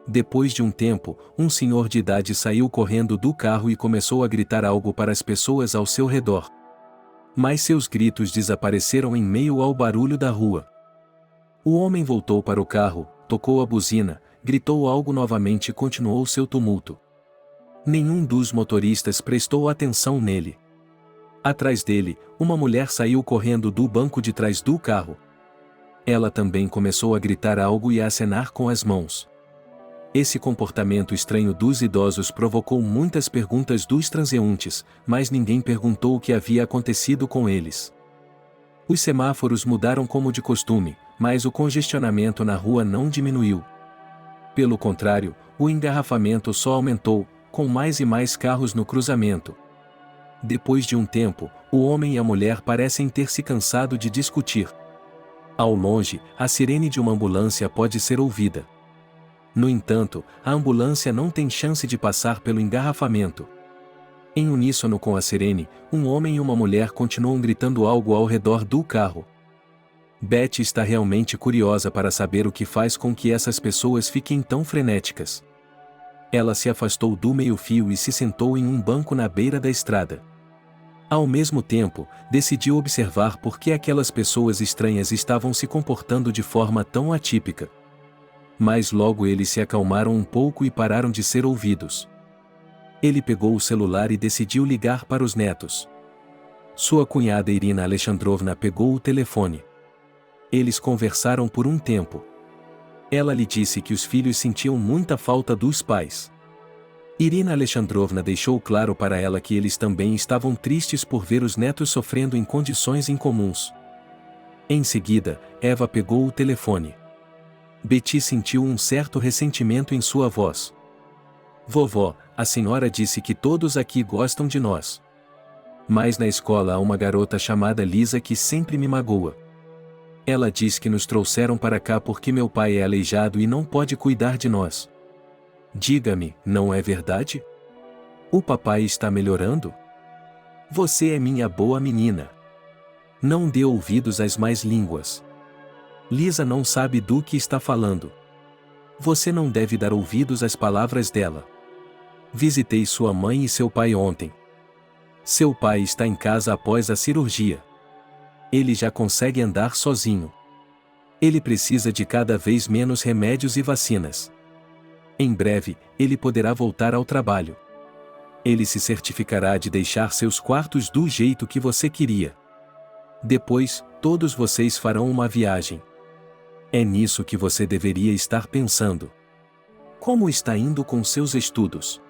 Depois de um tempo, um senhor de idade saiu correndo do carro e começou a gritar algo para as pessoas ao seu redor. Mas seus gritos desapareceram em meio ao barulho da rua. O homem voltou para o carro, tocou a buzina, gritou algo novamente e continuou seu tumulto. Nenhum dos motoristas prestou atenção nele. Atrás dele, uma mulher saiu correndo do banco de trás do carro. Ela também começou a gritar algo e a acenar com as mãos. Esse comportamento estranho dos idosos provocou muitas perguntas dos transeuntes, mas ninguém perguntou o que havia acontecido com eles. Os semáforos mudaram como de costume, mas o congestionamento na rua não diminuiu. Pelo contrário, o engarrafamento só aumentou, com mais e mais carros no cruzamento. Depois de um tempo, o homem e a mulher parecem ter se cansado de discutir. Ao longe, a sirene de uma ambulância pode ser ouvida. No entanto, a ambulância não tem chance de passar pelo engarrafamento. Em uníssono com a sirene, um homem e uma mulher continuam gritando algo ao redor do carro. Betty está realmente curiosa para saber o que faz com que essas pessoas fiquem tão frenéticas. Ela se afastou do meio-fio e se sentou em um banco na beira da estrada. Ao mesmo tempo, decidiu observar por que aquelas pessoas estranhas estavam se comportando de forma tão atípica. Mas logo eles se acalmaram um pouco e pararam de ser ouvidos. Ele pegou o celular e decidiu ligar para os netos. Sua cunhada Irina Alexandrovna pegou o telefone. Eles conversaram por um tempo. Ela lhe disse que os filhos sentiam muita falta dos pais. Irina Alexandrovna deixou claro para ela que eles também estavam tristes por ver os netos sofrendo em condições incomuns. Em seguida, Eva pegou o telefone. Betty sentiu um certo ressentimento em sua voz. Vovó, a senhora disse que todos aqui gostam de nós. Mas na escola há uma garota chamada Lisa que sempre me magoa. Ela diz que nos trouxeram para cá porque meu pai é aleijado e não pode cuidar de nós. Diga-me, não é verdade? O papai está melhorando? Você é minha boa menina. Não dê ouvidos às más línguas. Lisa não sabe do que está falando. Você não deve dar ouvidos às palavras dela. Visitei sua mãe e seu pai ontem. Seu pai está em casa após a cirurgia. Ele já consegue andar sozinho. Ele precisa de cada vez menos remédios e vacinas. Em breve, ele poderá voltar ao trabalho. Ele se certificará de deixar seus quartos do jeito que você queria. Depois, todos vocês farão uma viagem. É nisso que você deveria estar pensando. Como está indo com seus estudos?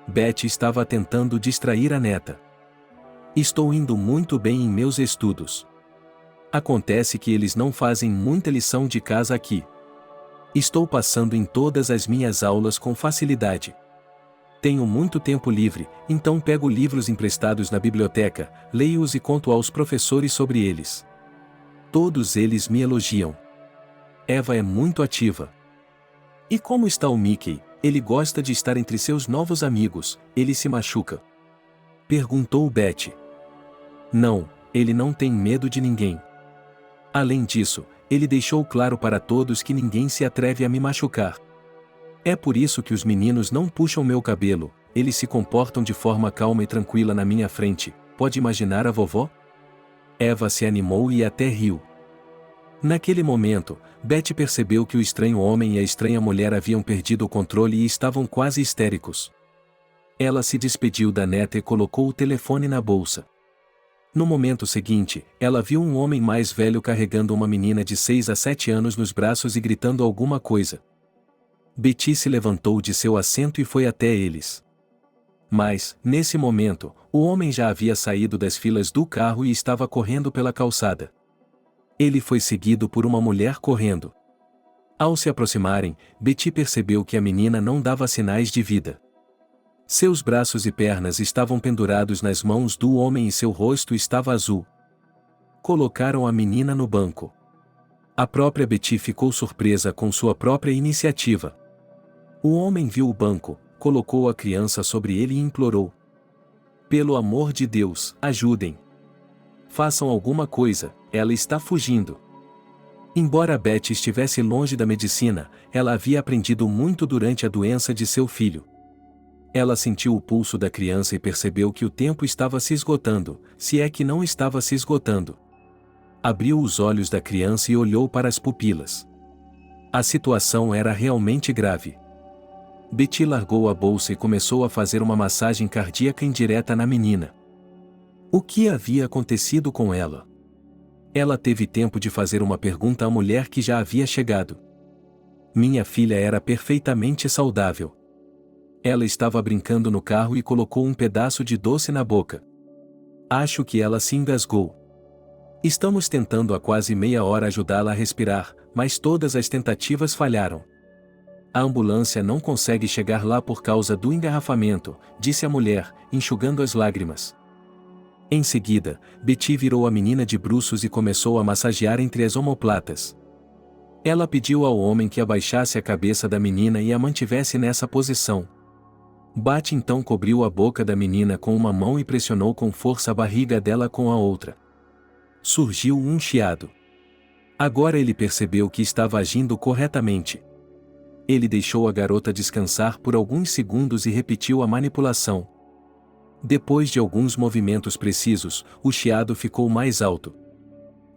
Betty estava tentando distrair a neta. Estou indo muito bem em meus estudos. Acontece que eles não fazem muita lição de casa aqui. Estou passando em todas as minhas aulas com facilidade. Tenho muito tempo livre, então pego livros emprestados na biblioteca, leio-os e conto aos professores sobre eles. Todos eles me elogiam. Eva é muito ativa. E como está o Mickey? Ele gosta de estar entre seus novos amigos, ele se machuca? Perguntou Betty. Não, ele não tem medo de ninguém. Além disso, ele deixou claro para todos que ninguém se atreve a me machucar. É por isso que os meninos não puxam meu cabelo, eles se comportam de forma calma e tranquila na minha frente, pode imaginar a vovó? Eva se animou e até riu. Naquele momento, Betty percebeu que o estranho homem e a estranha mulher haviam perdido o controle e estavam quase histéricos. Ela se despediu da neta e colocou o telefone na bolsa. No momento seguinte, ela viu um homem mais velho carregando uma menina de 6 a 7 anos nos braços e gritando alguma coisa. Betty se levantou de seu assento e foi até eles. Mas, nesse momento, o homem já havia saído das filas do carro e estava correndo pela calçada. Ele foi seguido por uma mulher correndo. Ao se aproximarem, Betty percebeu que a menina não dava sinais de vida. Seus braços e pernas estavam pendurados nas mãos do homem e seu rosto estava azul. Colocaram a menina no banco. A própria Betty ficou surpresa com sua própria iniciativa. O homem viu o banco, colocou a criança sobre ele e implorou. Pelo amor de Deus, ajudem. Façam alguma coisa, ela está fugindo. Embora Betty estivesse longe da medicina, ela havia aprendido muito durante a doença de seu filho. Ela sentiu o pulso da criança e percebeu que o tempo estava se esgotando, se é que não estava se esgotando. Abriu os olhos da criança e olhou para as pupilas. A situação era realmente grave. Betty largou a bolsa e começou a fazer uma massagem cardíaca indireta na menina. O que havia acontecido com ela? Ela teve tempo de fazer uma pergunta à mulher que já havia chegado. Minha filha era perfeitamente saudável. Ela estava brincando no carro e colocou um pedaço de doce na boca. Acho que ela se engasgou. Estamos tentando há quase meia hora ajudá-la a respirar, mas todas as tentativas falharam. A ambulância não consegue chegar lá por causa do engarrafamento, disse a mulher, enxugando as lágrimas. Em seguida, Betty virou a menina de bruços e começou a massagear entre as omoplatas. Ela pediu ao homem que abaixasse a cabeça da menina e a mantivesse nessa posição. Bat então cobriu a boca da menina com uma mão e pressionou com força a barriga dela com a outra. Surgiu um chiado. Agora ele percebeu que estava agindo corretamente. Ele deixou a garota descansar por alguns segundos e repetiu a manipulação. Depois de alguns movimentos precisos, o chiado ficou mais alto.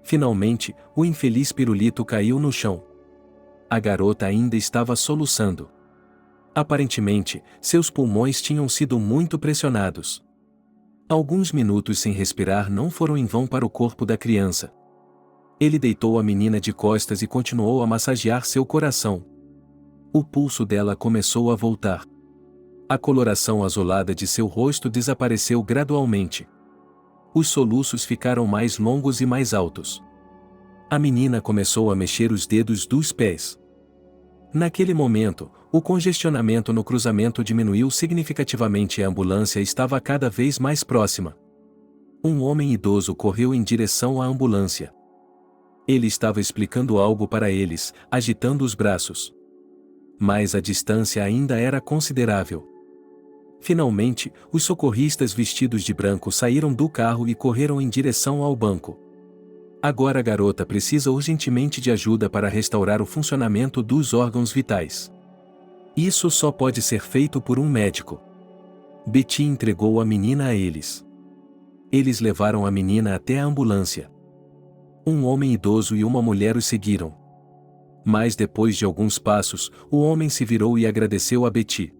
Finalmente, o infeliz pirulito caiu no chão. A garota ainda estava soluçando. Aparentemente, seus pulmões tinham sido muito pressionados. Alguns minutos sem respirar não foram em vão para o corpo da criança. Ele deitou a menina de costas e continuou a massagear seu coração. O pulso dela começou a voltar. A coloração azulada de seu rosto desapareceu gradualmente. Os soluços ficaram mais longos e mais altos. A menina começou a mexer os dedos dos pés. Naquele momento, o congestionamento no cruzamento diminuiu significativamente e a ambulância estava cada vez mais próxima. Um homem idoso correu em direção à ambulância. Ele estava explicando algo para eles, agitando os braços. Mas a distância ainda era considerável. Finalmente, os socorristas vestidos de branco saíram do carro e correram em direção ao banco. Agora a garota precisa urgentemente de ajuda para restaurar o funcionamento dos órgãos vitais. Isso só pode ser feito por um médico. Betty entregou a menina a eles. Eles levaram a menina até a ambulância. Um homem idoso e uma mulher os seguiram. Mas depois de alguns passos, o homem se virou e agradeceu a Betty.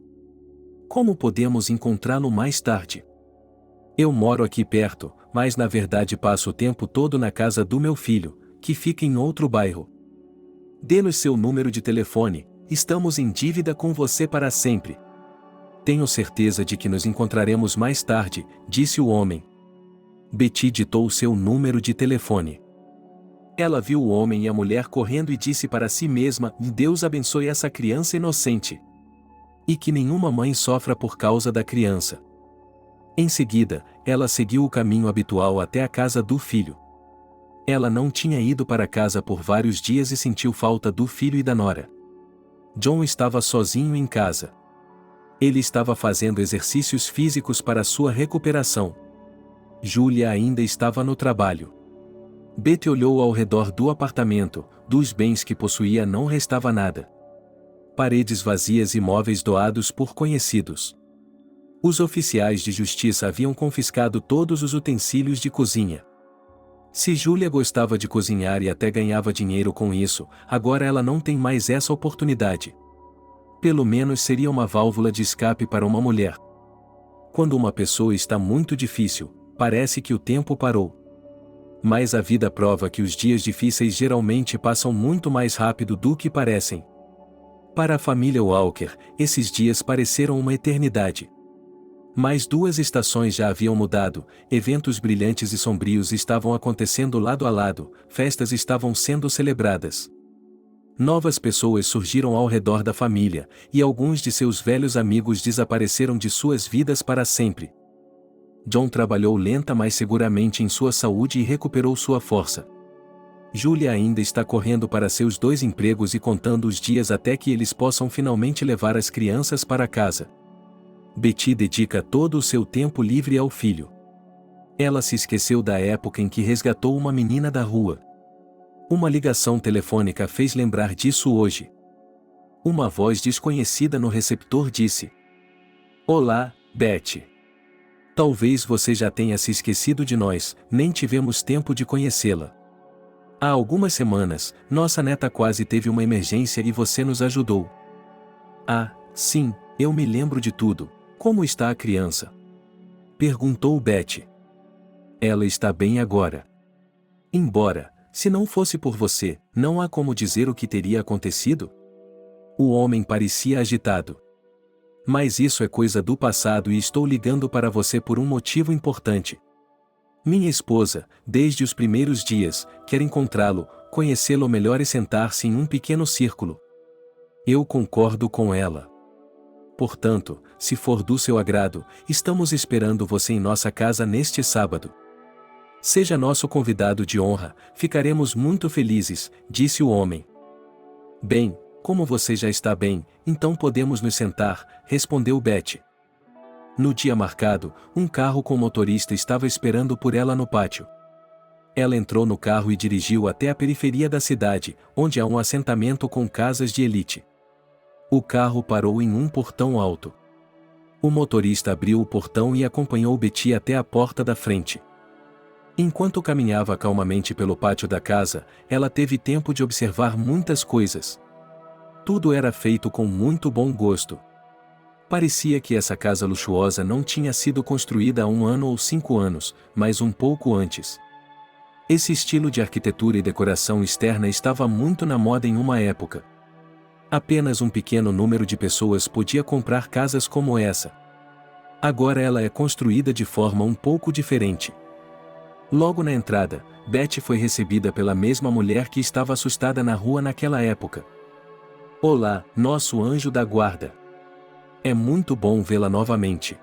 Como podemos encontrá-lo mais tarde? Eu moro aqui perto, mas na verdade passo o tempo todo na casa do meu filho, que fica em outro bairro. Dê-nos seu número de telefone, estamos em dívida com você para sempre. Tenho certeza de que nos encontraremos mais tarde, disse o homem. Betty ditou seu número de telefone. Ela viu o homem e a mulher correndo e disse para si mesma: Deus abençoe essa criança inocente. E que nenhuma mãe sofra por causa da criança. Em seguida, ela seguiu o caminho habitual até a casa do filho. Ela não tinha ido para casa por vários dias e sentiu falta do filho e da nora. John estava sozinho em casa. Ele estava fazendo exercícios físicos para sua recuperação. Julia ainda estava no trabalho. Betty olhou ao redor do apartamento, dos bens que possuía não restava nada. Paredes vazias e móveis doados por conhecidos. Os oficiais de justiça haviam confiscado todos os utensílios de cozinha. Se Julia gostava de cozinhar e até ganhava dinheiro com isso, agora ela não tem mais essa oportunidade. Pelo menos seria uma válvula de escape para uma mulher. Quando uma pessoa está muito difícil, parece que o tempo parou. Mas a vida prova que os dias difíceis geralmente passam muito mais rápido do que parecem. Para a família Walker, esses dias pareceram uma eternidade. Mais 2 estações já haviam mudado, eventos brilhantes e sombrios estavam acontecendo lado a lado, festas estavam sendo celebradas. Novas pessoas surgiram ao redor da família, e alguns de seus velhos amigos desapareceram de suas vidas para sempre. John trabalhou lenta mas seguramente em sua saúde e recuperou sua força. Julia ainda está correndo para seus 2 empregos e contando os dias até que eles possam finalmente levar as crianças para casa. Betty dedica todo o seu tempo livre ao filho. Ela se esqueceu da época em que resgatou uma menina da rua. Uma ligação telefônica fez lembrar disso hoje. Uma voz desconhecida no receptor disse: Olá, Betty. Talvez você já tenha se esquecido de nós, nem tivemos tempo de conhecê-la. Há algumas semanas, nossa neta quase teve uma emergência e você nos ajudou. Ah, sim, eu me lembro de tudo. Como está a criança? Perguntou Betty. Ela está bem agora. Embora, se não fosse por você, não há como dizer o que teria acontecido? O homem parecia agitado. Mas isso é coisa do passado e estou ligando para você por um motivo importante. Minha esposa, desde os primeiros dias, quer encontrá-lo, conhecê-lo melhor e sentar-se em um pequeno círculo. Eu concordo com ela. Portanto, se for do seu agrado, estamos esperando você em nossa casa neste sábado. Seja nosso convidado de honra, ficaremos muito felizes, disse o homem. Bem, como você já está bem, então podemos nos sentar, respondeu Betty. No dia marcado, um carro com motorista estava esperando por ela no pátio. Ela entrou no carro e dirigiu até a periferia da cidade, onde há um assentamento com casas de elite. O carro parou em um portão alto. O motorista abriu o portão e acompanhou Betty até a porta da frente. Enquanto caminhava calmamente pelo pátio da casa, ela teve tempo de observar muitas coisas. Tudo era feito com muito bom gosto. Parecia que essa casa luxuosa não tinha sido construída há 1 ano ou 5 anos, mas um pouco antes. Esse estilo de arquitetura e decoração externa estava muito na moda em uma época. Apenas um pequeno número de pessoas podia comprar casas como essa. Agora ela é construída de forma um pouco diferente. Logo na entrada, Betty foi recebida pela mesma mulher que estava assustada na rua naquela época. Olá, nosso anjo da guarda. É muito bom vê-la novamente.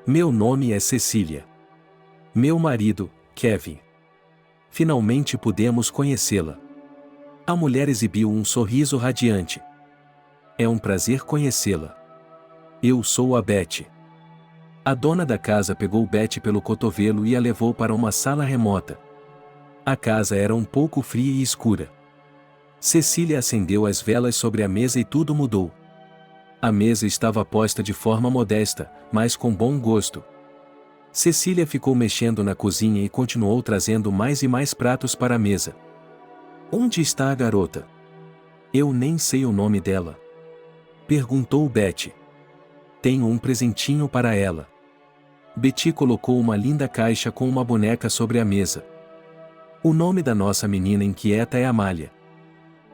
Meu nome é Cecília. Meu marido, Kevin. Finalmente pudemos conhecê-la. A mulher exibiu um sorriso radiante. É um prazer conhecê-la. Eu sou a Betty. A dona da casa pegou Betty pelo cotovelo e a levou para uma sala remota. A casa era um pouco fria e escura. Cecília acendeu as velas sobre a mesa e tudo mudou. A mesa estava posta de forma modesta, mas com bom gosto. Cecília ficou mexendo na cozinha e continuou trazendo mais e mais pratos para a mesa. Onde está a garota? Eu nem sei o nome dela. Perguntou Betty. Tenho um presentinho para ela. Betty colocou uma linda caixa com uma boneca sobre a mesa. O nome da nossa menina inquieta é Amália.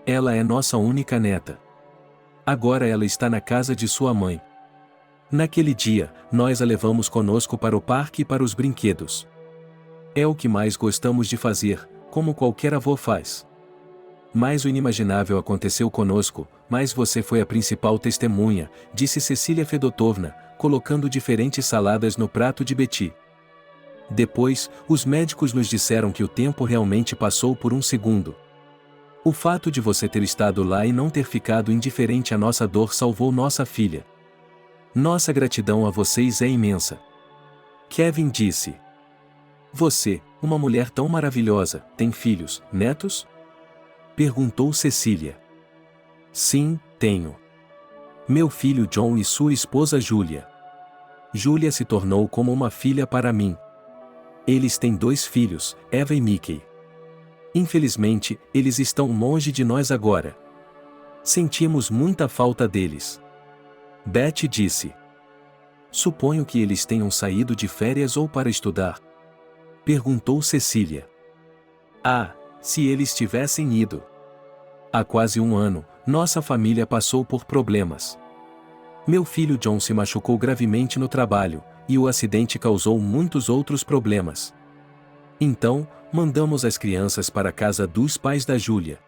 Ela é nossa única neta. Agora ela está na casa de sua mãe. Naquele dia, nós a levamos conosco para o parque e para os brinquedos. É o que mais gostamos de fazer, como qualquer avô faz. Mas o inimaginável aconteceu conosco, mas você foi a principal testemunha, disse Cecília Fedotovna, colocando diferentes saladas no prato de Betty. Depois, os médicos nos disseram que o tempo realmente passou por um segundo. O fato de você ter estado lá e não ter ficado indiferente à nossa dor salvou nossa filha. Nossa gratidão a vocês é imensa. Kevin disse. Você, uma mulher tão maravilhosa, tem filhos, netos? Perguntou Cecília. Sim, tenho. Meu filho John e sua esposa Julia. Julia se tornou como uma filha para mim. Eles têm 2 filhos, Eva e Mickey. Infelizmente, eles estão longe de nós agora. Sentimos muita falta deles. Betty disse. Suponho que eles tenham saído de férias ou para estudar. Perguntou Cecília. Ah, se eles tivessem ido. Há quase 1 ano, nossa família passou por problemas. Meu filho John se machucou gravemente no trabalho, e o acidente causou muitos outros problemas. Então, mandamos as crianças para a casa dos pais da Júlia.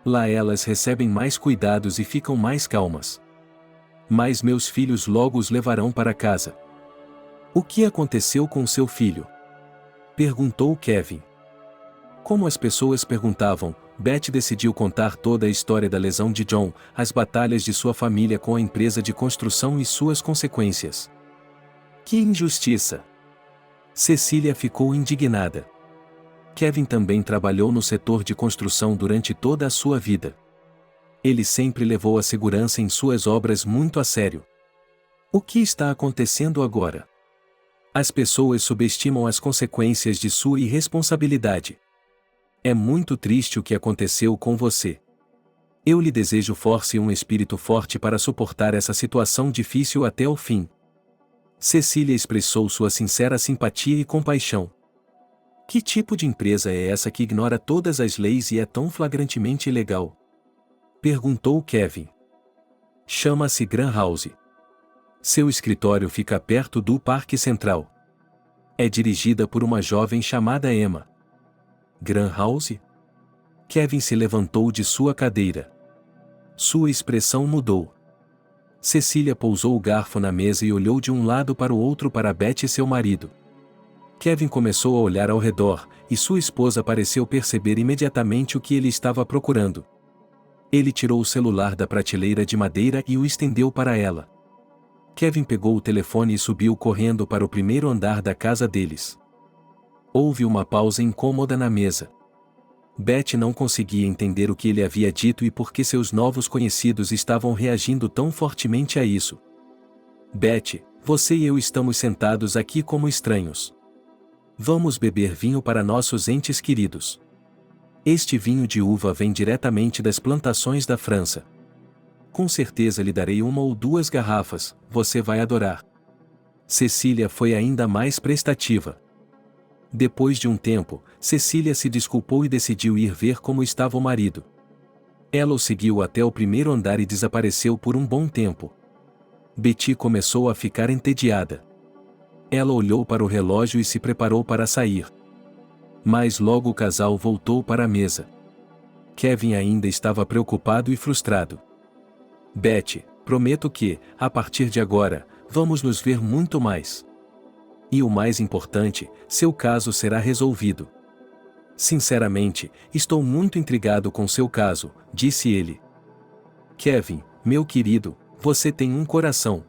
Lá elas recebem mais cuidados e ficam mais calmas. Mas meus filhos logo os levarão para casa. O que aconteceu com seu filho? Perguntou Kevin. Como as pessoas perguntavam, Betty decidiu contar toda a história da lesão de John, as batalhas de sua família com a empresa de construção e suas consequências. Que injustiça! Cecília ficou indignada. Kevin também trabalhou no setor de construção durante toda a sua vida. Ele sempre levou a segurança em suas obras muito a sério. O que está acontecendo agora? As pessoas subestimam as consequências de sua irresponsabilidade. É muito triste o que aconteceu com você. Eu lhe desejo força e um espírito forte para suportar essa situação difícil até o fim. Cecília expressou sua sincera simpatia e compaixão. Que tipo de empresa é essa que ignora todas as leis e é tão flagrantemente ilegal? Perguntou Kevin. Chama-se Grand House. Seu escritório fica perto do Parque Central. É dirigida por uma jovem chamada Emma. Grand House? Kevin se levantou de sua cadeira. Sua expressão mudou. Cecília pousou o garfo na mesa e olhou de um lado para o outro para Beth e seu marido. Kevin começou a olhar ao redor, e sua esposa pareceu perceber imediatamente o que ele estava procurando. Ele tirou o celular da prateleira de madeira e o estendeu para ela. Kevin pegou o telefone e subiu correndo para o primeiro andar da casa deles. Houve uma pausa incômoda na mesa. Beth não conseguia entender o que ele havia dito e por que seus novos conhecidos estavam reagindo tão fortemente a isso. Beth, você e eu estamos sentados aqui como estranhos. Vamos beber vinho para nossos entes queridos. Este vinho de uva vem diretamente das plantações da França. Com certeza lhe darei 1 ou 2 garrafas, você vai adorar. Cecília foi ainda mais prestativa. Depois de um tempo, Cecília se desculpou e decidiu ir ver como estava o marido. Ela o seguiu até o primeiro andar e desapareceu por um bom tempo. Betty começou a ficar entediada. Ela olhou para o relógio e se preparou para sair. Mas logo o casal voltou para a mesa. Kevin ainda estava preocupado e frustrado. Beth, prometo que, a partir de agora, vamos nos ver muito mais. E o mais importante, seu caso será resolvido. Sinceramente, estou muito intrigado com seu caso, disse ele. Kevin, meu querido, você tem um coração.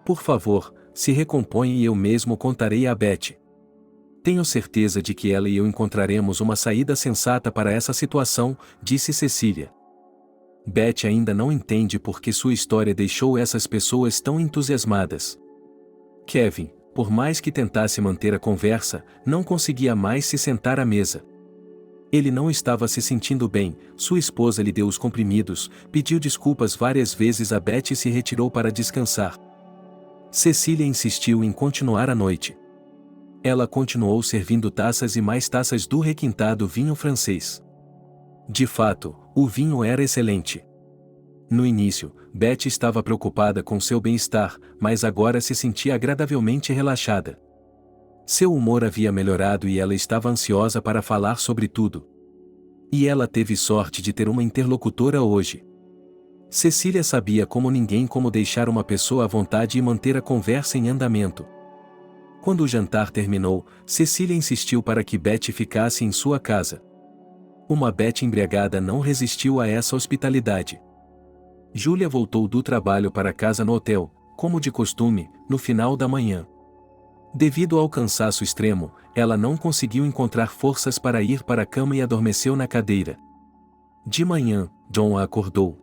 Por favor, se recomponha e eu mesmo contarei a Beth. Tenho certeza de que ela e eu encontraremos uma saída sensata para essa situação, disse Cecília. Beth ainda não entende por que sua história deixou essas pessoas tão entusiasmadas. Kevin, por mais que tentasse manter a conversa, não conseguia mais se sentar à mesa. Ele não estava se sentindo bem, sua esposa lhe deu os comprimidos, pediu desculpas várias vezes a Beth e se retirou para descansar. Cecília insistiu em continuar a noite. Ela continuou servindo taças e mais taças do requintado vinho francês. De fato, o vinho era excelente. No início, Beth estava preocupada com seu bem-estar, mas agora se sentia agradavelmente relaxada. Seu humor havia melhorado e ela estava ansiosa para falar sobre tudo. E ela teve sorte de ter uma interlocutora hoje. Cecília sabia como ninguém como deixar uma pessoa à vontade e manter a conversa em andamento. Quando o jantar terminou, Cecília insistiu para que Beth ficasse em sua casa. Uma Beth embriagada não resistiu a essa hospitalidade. Júlia voltou do trabalho para casa no hotel, como de costume, no final da manhã. Devido ao cansaço extremo, ela não conseguiu encontrar forças para ir para a cama e adormeceu na cadeira. De manhã, John a acordou.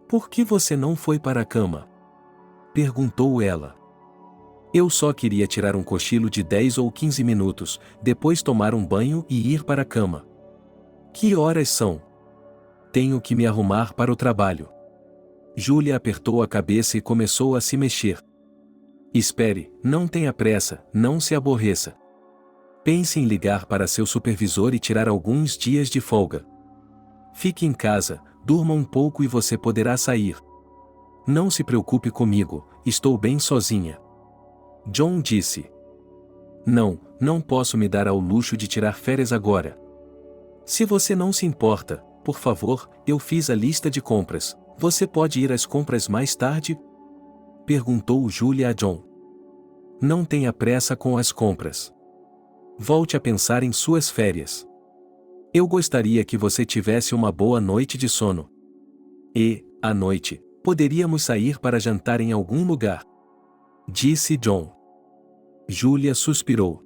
Por que você não foi para a cama? Perguntou ela. Eu só queria tirar um cochilo de 10 ou 15 minutos, depois tomar um banho e ir para a cama. Que horas são? Tenho que me arrumar para o trabalho. Júlia apertou a cabeça e começou a se mexer. Espere, não tenha pressa, não se aborreça. Pense em ligar para seu supervisor e tirar alguns dias de folga. Fique em casa, durma um pouco e você poderá sair. Não se preocupe comigo, estou bem sozinha. John disse. Não posso me dar ao luxo de tirar férias agora. Se você não se importa, por favor, eu fiz a lista de compras. Você pode ir às compras mais tarde? Perguntou Júlia a John. Não tenha pressa com as compras. Volte a pensar em suas férias. Eu gostaria que você tivesse uma boa noite de sono. E, à noite, poderíamos sair para jantar em algum lugar. Disse John. Júlia suspirou.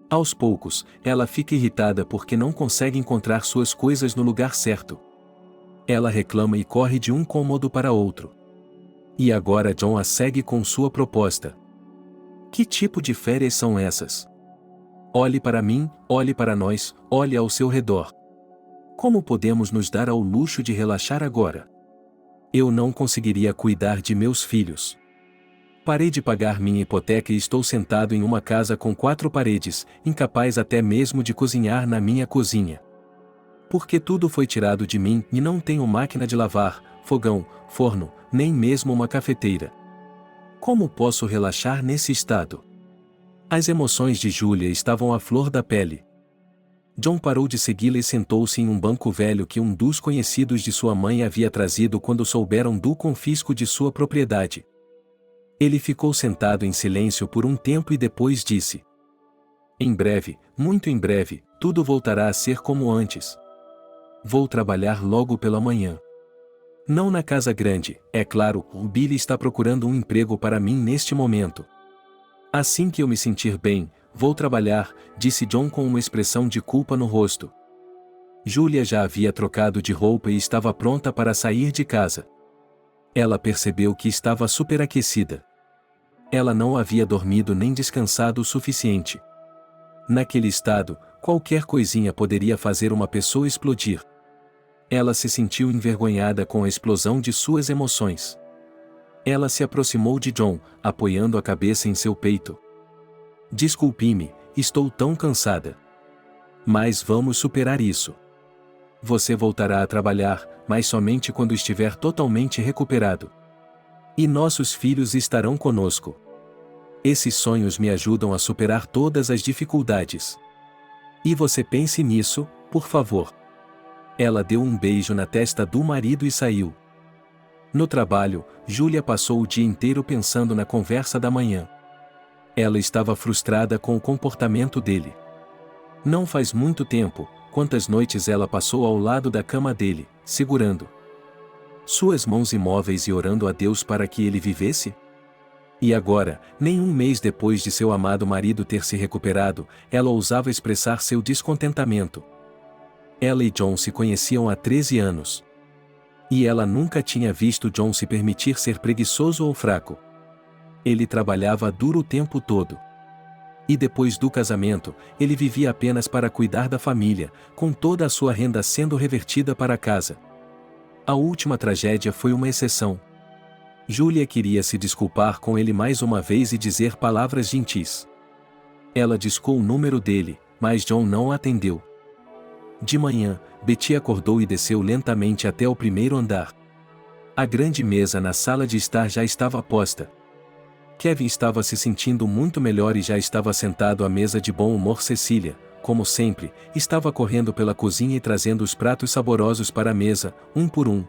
Aos poucos, ela fica irritada porque não consegue encontrar suas coisas no lugar certo. Ela reclama e corre de um cômodo para outro. E agora John a segue com sua proposta. Que tipo de férias são essas? Olhe para mim, olhe para nós, olhe ao seu redor. Como podemos nos dar ao luxo de relaxar agora? Eu não conseguiria cuidar de meus filhos. Parei de pagar minha hipoteca e estou sentado em uma casa com 4 paredes, incapaz até mesmo de cozinhar na minha cozinha. Porque tudo foi tirado de mim e não tenho máquina de lavar, fogão, forno, nem mesmo uma cafeteira. Como posso relaxar nesse estado? As emoções de Julia estavam à flor da pele. John parou de segui-la e sentou-se em um banco velho que um dos conhecidos de sua mãe havia trazido quando souberam do confisco de sua propriedade. Ele ficou sentado em silêncio por um tempo e depois disse: "Em breve, muito em breve, tudo voltará a ser como antes. Vou trabalhar logo pela manhã. Não na casa grande, é claro, o Billy está procurando um emprego para mim neste momento. Assim que eu me sentir bem, vou trabalhar", disse John com uma expressão de culpa no rosto. Julia já havia trocado de roupa e estava pronta para sair de casa. Ela percebeu que estava superaquecida. Ela não havia dormido nem descansado o suficiente. Naquele estado, qualquer coisinha poderia fazer uma pessoa explodir. Ela se sentiu envergonhada com a explosão de suas emoções. Ela se aproximou de John, apoiando a cabeça em seu peito. "Desculpe-me, estou tão cansada. Mas vamos superar isso. Você voltará a trabalhar, mas somente quando estiver totalmente recuperado. E nossos filhos estarão conosco. Esses sonhos me ajudam a superar todas as dificuldades. E você pense nisso, por favor." Ela deu um beijo na testa do marido e saiu. No trabalho, Julia passou o dia inteiro pensando na conversa da manhã. Ela estava frustrada com o comportamento dele. Não faz muito tempo, quantas noites ela passou ao lado da cama dele, segurando suas mãos imóveis e orando a Deus para que ele vivesse? E agora, nem um mês depois de seu amado marido ter se recuperado, ela ousava expressar seu descontentamento. Ela e John se conheciam há 13 anos. E ela nunca tinha visto John se permitir ser preguiçoso ou fraco. Ele trabalhava duro o tempo todo. E depois do casamento, ele vivia apenas para cuidar da família, com toda a sua renda sendo revertida para casa. A última tragédia foi uma exceção. Julia queria se desculpar com ele mais uma vez e dizer palavras gentis. Ela discou o número dele, mas John não atendeu. De manhã, Betty acordou e desceu lentamente até o primeiro andar. A grande mesa na sala de estar já estava posta. Kevin estava se sentindo muito melhor e já estava sentado à mesa de bom humor. Cecília, como sempre, estava correndo pela cozinha e trazendo os pratos saborosos para a mesa, um por um.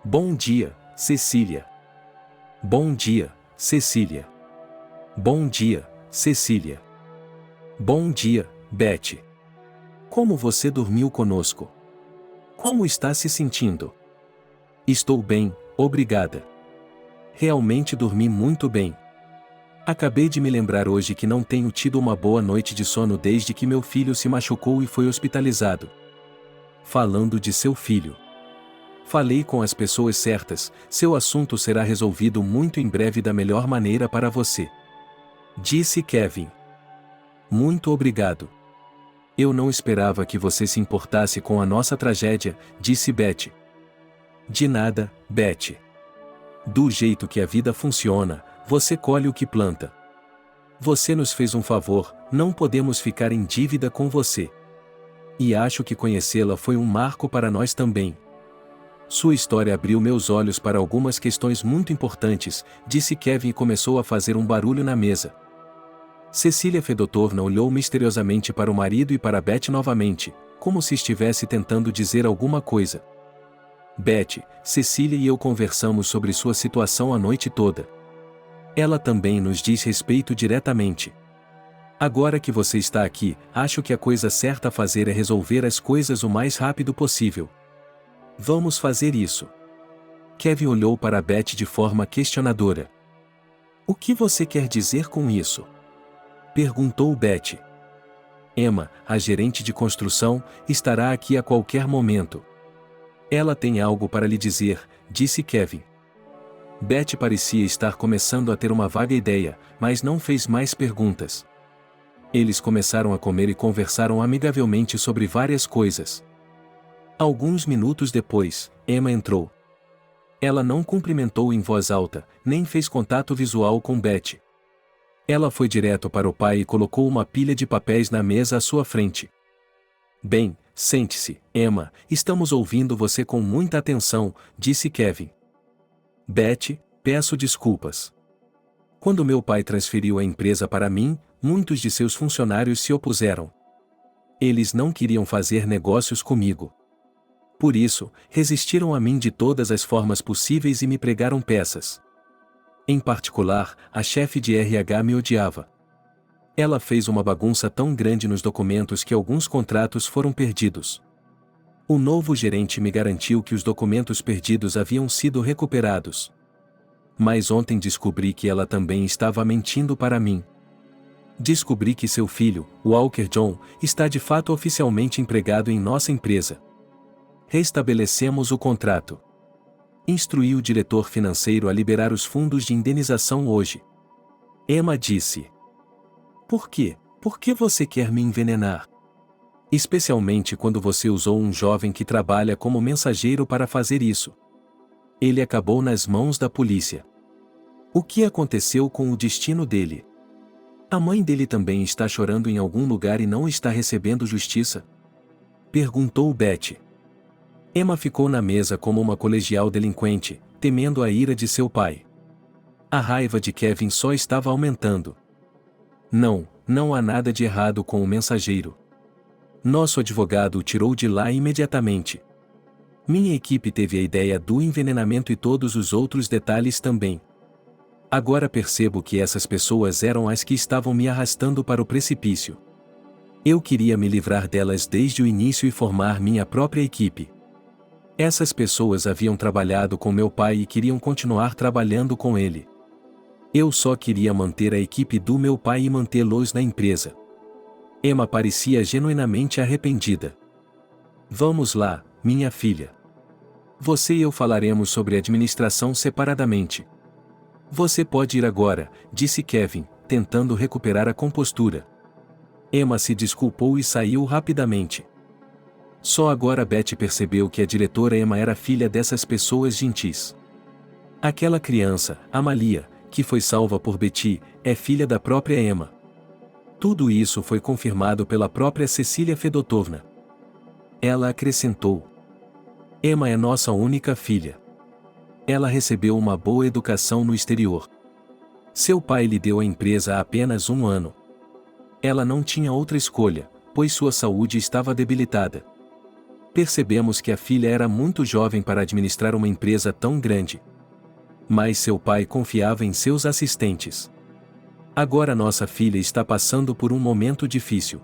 "Bom dia, Cecília." "Bom dia, Cecília." "Bom dia, Cecília." "Bom dia, Betty. Como você dormiu conosco? Como está se sentindo?" "Estou bem, obrigada. Realmente dormi muito bem. Acabei de me lembrar hoje que não tenho tido uma boa noite de sono desde que meu filho se machucou e foi hospitalizado." Falando de seu filho. "Falei com as pessoas certas, seu assunto será resolvido muito em breve da melhor maneira para você," disse Kevin. "Muito obrigado. Eu não esperava que você se importasse com a nossa tragédia", disse Betty. "De nada, Betty. Do jeito que a vida funciona, você colhe o que planta. Você nos fez um favor, não podemos ficar em dívida com você. E acho que conhecê-la foi um marco para nós também. Sua história abriu meus olhos para algumas questões muito importantes", disse Kevin e começou a fazer um barulho na mesa. Cecília Fedotovna olhou misteriosamente para o marido e para Betty novamente, como se estivesse tentando dizer alguma coisa. "Betty, Cecília e eu conversamos sobre sua situação a noite toda. Ela também nos diz respeito diretamente. Agora que você está aqui, acho que a coisa certa a fazer é resolver as coisas o mais rápido possível. Vamos fazer isso." Kevin olhou para Betty de forma questionadora. "O que você quer dizer com isso?" perguntou Betty. "Emma, a gerente de construção, estará aqui a qualquer momento. Ela tem algo para lhe dizer", disse Kevin. Betty parecia estar começando a ter uma vaga ideia, mas não fez mais perguntas. Eles começaram a comer e conversaram amigavelmente sobre várias coisas. Alguns minutos depois, Emma entrou. Ela não cumprimentou em voz alta, nem fez contato visual com Betty. Ela foi direto para o pai e colocou uma pilha de papéis na mesa à sua frente. "Bem, Sente-se, Emma, estamos ouvindo você com muita atenção, disse Kevin. Beth, peço desculpas. Quando meu pai transferiu a empresa para mim, muitos de seus funcionários se opuseram. Eles não queriam fazer negócios comigo. Por isso, resistiram a mim de todas as formas possíveis e me pregaram peças. Em particular, a chefe de RH me odiava. Ela fez uma bagunça tão grande nos documentos que alguns contratos foram perdidos. O novo gerente me garantiu que os documentos perdidos haviam sido recuperados. Mas ontem descobri que ela também estava mentindo para mim. Descobri que seu filho, Walker John, está de fato oficialmente empregado em nossa empresa. Restabelecemos o contrato. Instruí o diretor financeiro a liberar os fundos de indenização hoje. Emma disse. Por quê? Por que você quer me envenenar? Especialmente quando você usou um jovem que trabalha como mensageiro para fazer isso. Ele acabou nas mãos da polícia. O que aconteceu com o destino dele? A mãe dele também está chorando em algum lugar e não está recebendo justiça? Perguntou Beth. Emma ficou na mesa como uma colegial delinquente, temendo a ira de seu pai. A raiva de Kevin só estava aumentando. Não há nada de errado com o mensageiro. Nosso advogado o tirou de lá imediatamente. Minha equipe teve a ideia do envenenamento e todos os outros detalhes também. Agora percebo que essas pessoas eram as que estavam me arrastando para o precipício. Eu queria me livrar delas desde o início e formar minha própria equipe. Essas pessoas haviam trabalhado com meu pai e queriam continuar trabalhando com ele. Eu só queria manter a equipe do meu pai e mantê-los na empresa. Emma parecia genuinamente arrependida. Vamos lá, minha filha. Você e eu falaremos sobre administração separadamente. Você pode ir agora, disse Kevin, tentando recuperar a compostura. Emma se desculpou e saiu rapidamente. Só agora Beth percebeu que a diretora Emma era filha dessas pessoas gentis. Aquela criança, Amalia, que foi salva por Betty, é filha da própria Emma. Tudo isso foi confirmado pela própria Cecília Fedotovna. Ela acrescentou. Emma é nossa única filha. Ela recebeu uma boa educação no exterior. Seu pai lhe deu a empresa há apenas 1 ano. Ela não tinha outra escolha, pois sua saúde estava debilitada. Percebemos que a filha era muito jovem para administrar uma empresa tão grande. Mas seu pai confiava em seus assistentes. Agora nossa filha está passando por um momento difícil.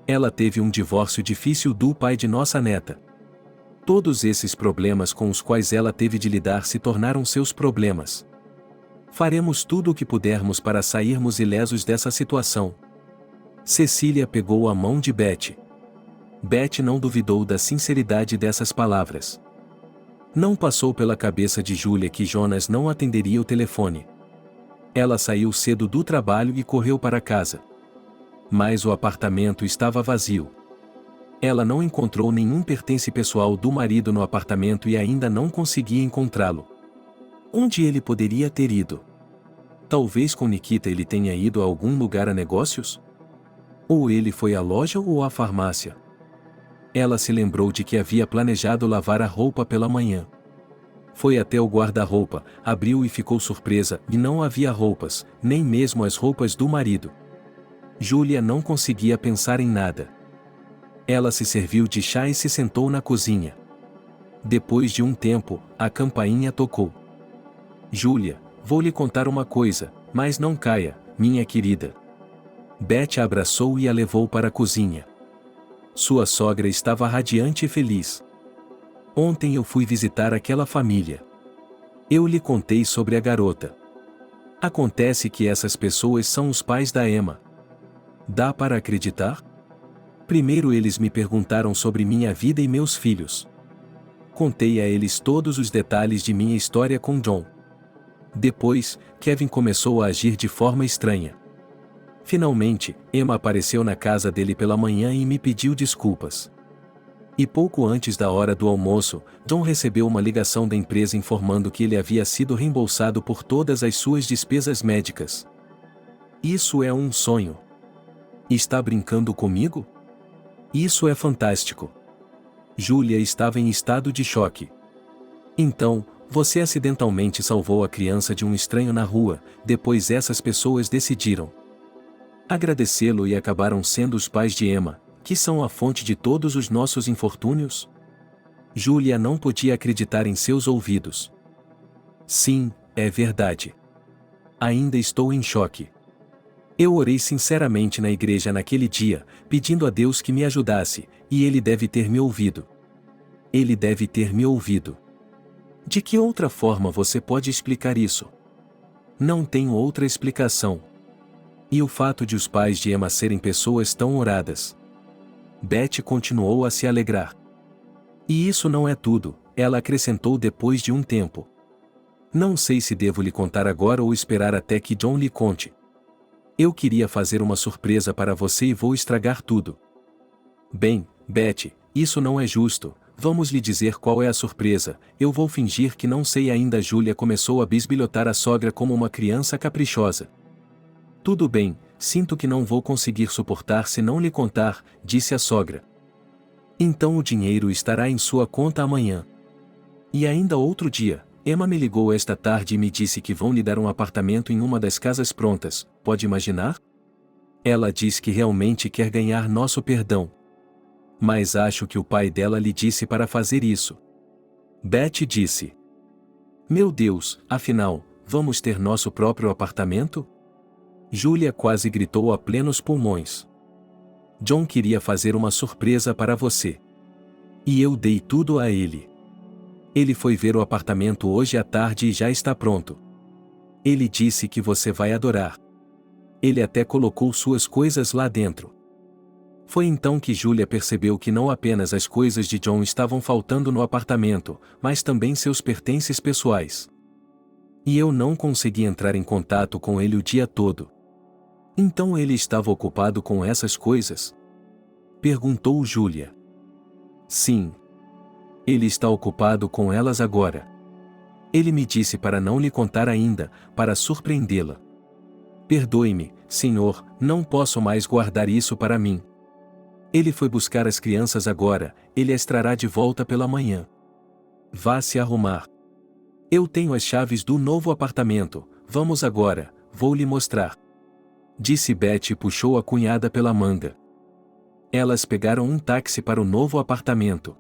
Ela teve um divórcio difícil do pai de nossa neta. Todos esses problemas com os quais ela teve de lidar se tornaram seus problemas. Faremos tudo o que pudermos para sairmos ilesos dessa situação. Cecília pegou a mão de Beth. Beth não duvidou da sinceridade dessas palavras. Não passou pela cabeça de Julia que Jonas não atenderia o telefone. Ela saiu cedo do trabalho e correu para casa. Mas o apartamento estava vazio. Ela não encontrou nenhum pertence pessoal do marido no apartamento e ainda não conseguia encontrá-lo. Onde ele poderia ter ido? Talvez com Nikita ele tenha ido a algum lugar a negócios? Ou ele foi à loja ou à farmácia? Ela se lembrou de que havia planejado lavar a roupa pela manhã. Foi até o guarda-roupa, abriu e ficou surpresa, e não havia roupas, nem mesmo as roupas do marido. Julia não conseguia pensar em nada. Ela se serviu de chá e se sentou na cozinha. Depois de um tempo, a campainha tocou. Julia, vou lhe contar uma coisa, mas não caia, minha querida. Beth a abraçou e a levou para a cozinha. Sua sogra estava radiante e feliz. Ontem eu fui visitar aquela família. Eu lhe contei sobre a garota. Acontece que essas pessoas são os pais da Emma. Dá para acreditar? Primeiro eles me perguntaram sobre minha vida e meus filhos. Contei a eles todos os detalhes de minha história com John. Depois, Kevin começou a agir de forma estranha. Finalmente, Emma apareceu na casa dele pela manhã e me pediu desculpas. E pouco antes da hora do almoço, John recebeu uma ligação da empresa informando que ele havia sido reembolsado por todas as suas despesas médicas. Isso é um sonho. Está brincando comigo? Isso é fantástico. Julia estava em estado de choque. Então, você acidentalmente salvou a criança de um estranho na rua, depois essas pessoas decidiram agradecê-lo e acabaram sendo os pais de Emma, que são a fonte de todos os nossos infortúnios? Julia não podia acreditar em seus ouvidos. Sim, é verdade. Ainda estou em choque. Eu orei sinceramente na igreja naquele dia, pedindo a Deus que me ajudasse, e Ele deve ter me ouvido. Ele deve ter me ouvido. De que outra forma você pode explicar isso? Não tenho outra explicação. E o fato de os pais de Emma serem pessoas tão oradas? Beth continuou a se alegrar. E isso não é tudo, ela acrescentou depois de um tempo. Não sei se devo lhe contar agora ou esperar até que John lhe conte. Eu queria fazer uma surpresa para você e vou estragar tudo. Bem, Beth, isso não é justo. Vamos lhe dizer qual é a surpresa. Eu vou fingir que não sei ainda. Julia começou a bisbilhotar a sogra como uma criança caprichosa. Tudo bem, sinto que não vou conseguir suportar se não lhe contar, disse a sogra. Então o dinheiro estará em sua conta amanhã. E ainda outro dia, Emma me ligou esta tarde e me disse que vão lhe dar um apartamento em uma das casas prontas, pode imaginar? Ela diz que realmente quer ganhar nosso perdão. Mas acho que o pai dela lhe disse para fazer isso. Beth disse. Meu Deus, afinal, vamos ter nosso próprio apartamento? Julia quase gritou a plenos pulmões. John queria fazer uma surpresa para você. E eu dei tudo a ele. Ele foi ver o apartamento hoje à tarde e já está pronto. Ele disse que você vai adorar. Ele até colocou suas coisas lá dentro. Foi então que Julia percebeu que não apenas as coisas de John estavam faltando no apartamento, mas também seus pertences pessoais. E eu não consegui entrar em contato com ele o dia todo. Então ele estava ocupado com essas coisas? Perguntou Julia. Sim. Ele está ocupado com elas agora. Ele me disse para não lhe contar ainda, para surpreendê-la. Perdoe-me, senhor, não posso mais guardar isso para mim. Ele foi buscar as crianças agora, ele as trará de volta pela manhã. Vá se arrumar. Eu tenho as chaves do novo apartamento, vamos agora, vou lhe mostrar. Disse Beth e puxou a cunhada pela manga. Elas pegaram um táxi para o novo apartamento.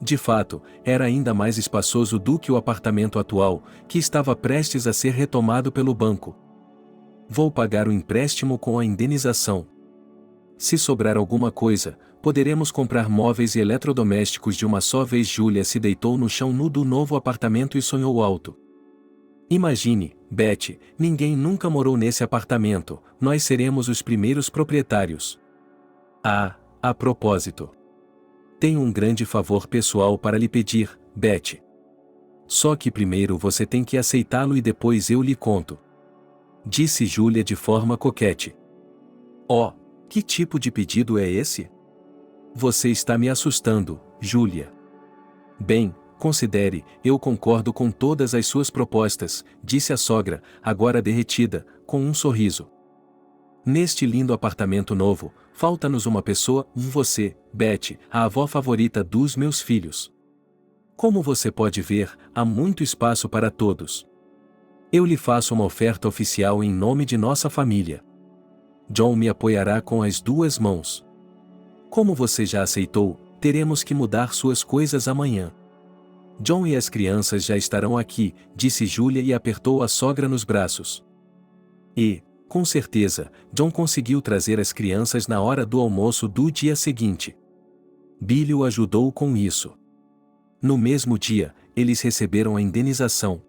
De fato, era ainda mais espaçoso do que o apartamento atual, que estava prestes a ser retomado pelo banco. Vou pagar o empréstimo com a indenização. Se sobrar alguma coisa, poderemos comprar móveis e eletrodomésticos de uma só vez. Julia se deitou no chão nu do novo apartamento e sonhou alto. Imagine, Beth, ninguém nunca morou nesse apartamento, nós seremos os primeiros proprietários. Ah, a propósito. Tenho um grande favor pessoal para lhe pedir, Beth. Só que primeiro você tem que aceitá-lo e depois eu lhe conto. Disse Julia de forma coquete. Oh, que tipo de pedido é esse? Você está me assustando, Julia. Bem, considere, eu concordo com todas as suas propostas, disse a sogra, agora derretida, com um sorriso. Neste lindo apartamento novo, falta-nos uma pessoa, você, Beth, a avó favorita dos meus filhos. Como você pode ver, há muito espaço para todos. Eu lhe faço uma oferta oficial em nome de nossa família. John me apoiará com as duas mãos. Como você já aceitou, teremos que mudar suas coisas amanhã. John e as crianças já estarão aqui, disse Julia e apertou a sogra nos braços. E, com certeza, John conseguiu trazer as crianças na hora do almoço do dia seguinte. Billy o ajudou com isso. No mesmo dia, eles receberam a indenização.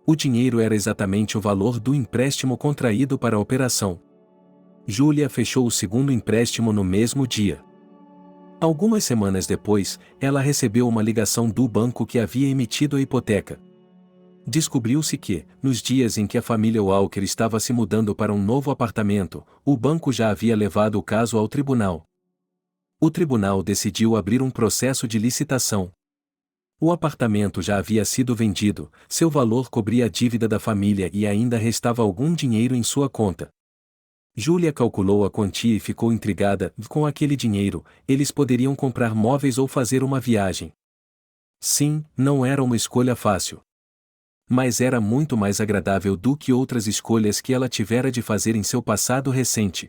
O dinheiro era exatamente o valor do empréstimo contraído para a operação. Julia fechou o segundo empréstimo no mesmo dia. Algumas semanas depois, ela recebeu uma ligação do banco que havia emitido a hipoteca. Descobriu-se que, nos dias em que a família Walker estava se mudando para um novo apartamento, o banco já havia levado o caso ao tribunal. O tribunal decidiu abrir um processo de licitação. O apartamento já havia sido vendido, seu valor cobria a dívida da família e ainda restava algum dinheiro em sua conta. Júlia calculou a quantia e ficou intrigada. Com aquele dinheiro, eles poderiam comprar móveis ou fazer uma viagem. Sim, não era uma escolha fácil. Mas era muito mais agradável do que outras escolhas que ela tivera de fazer em seu passado recente.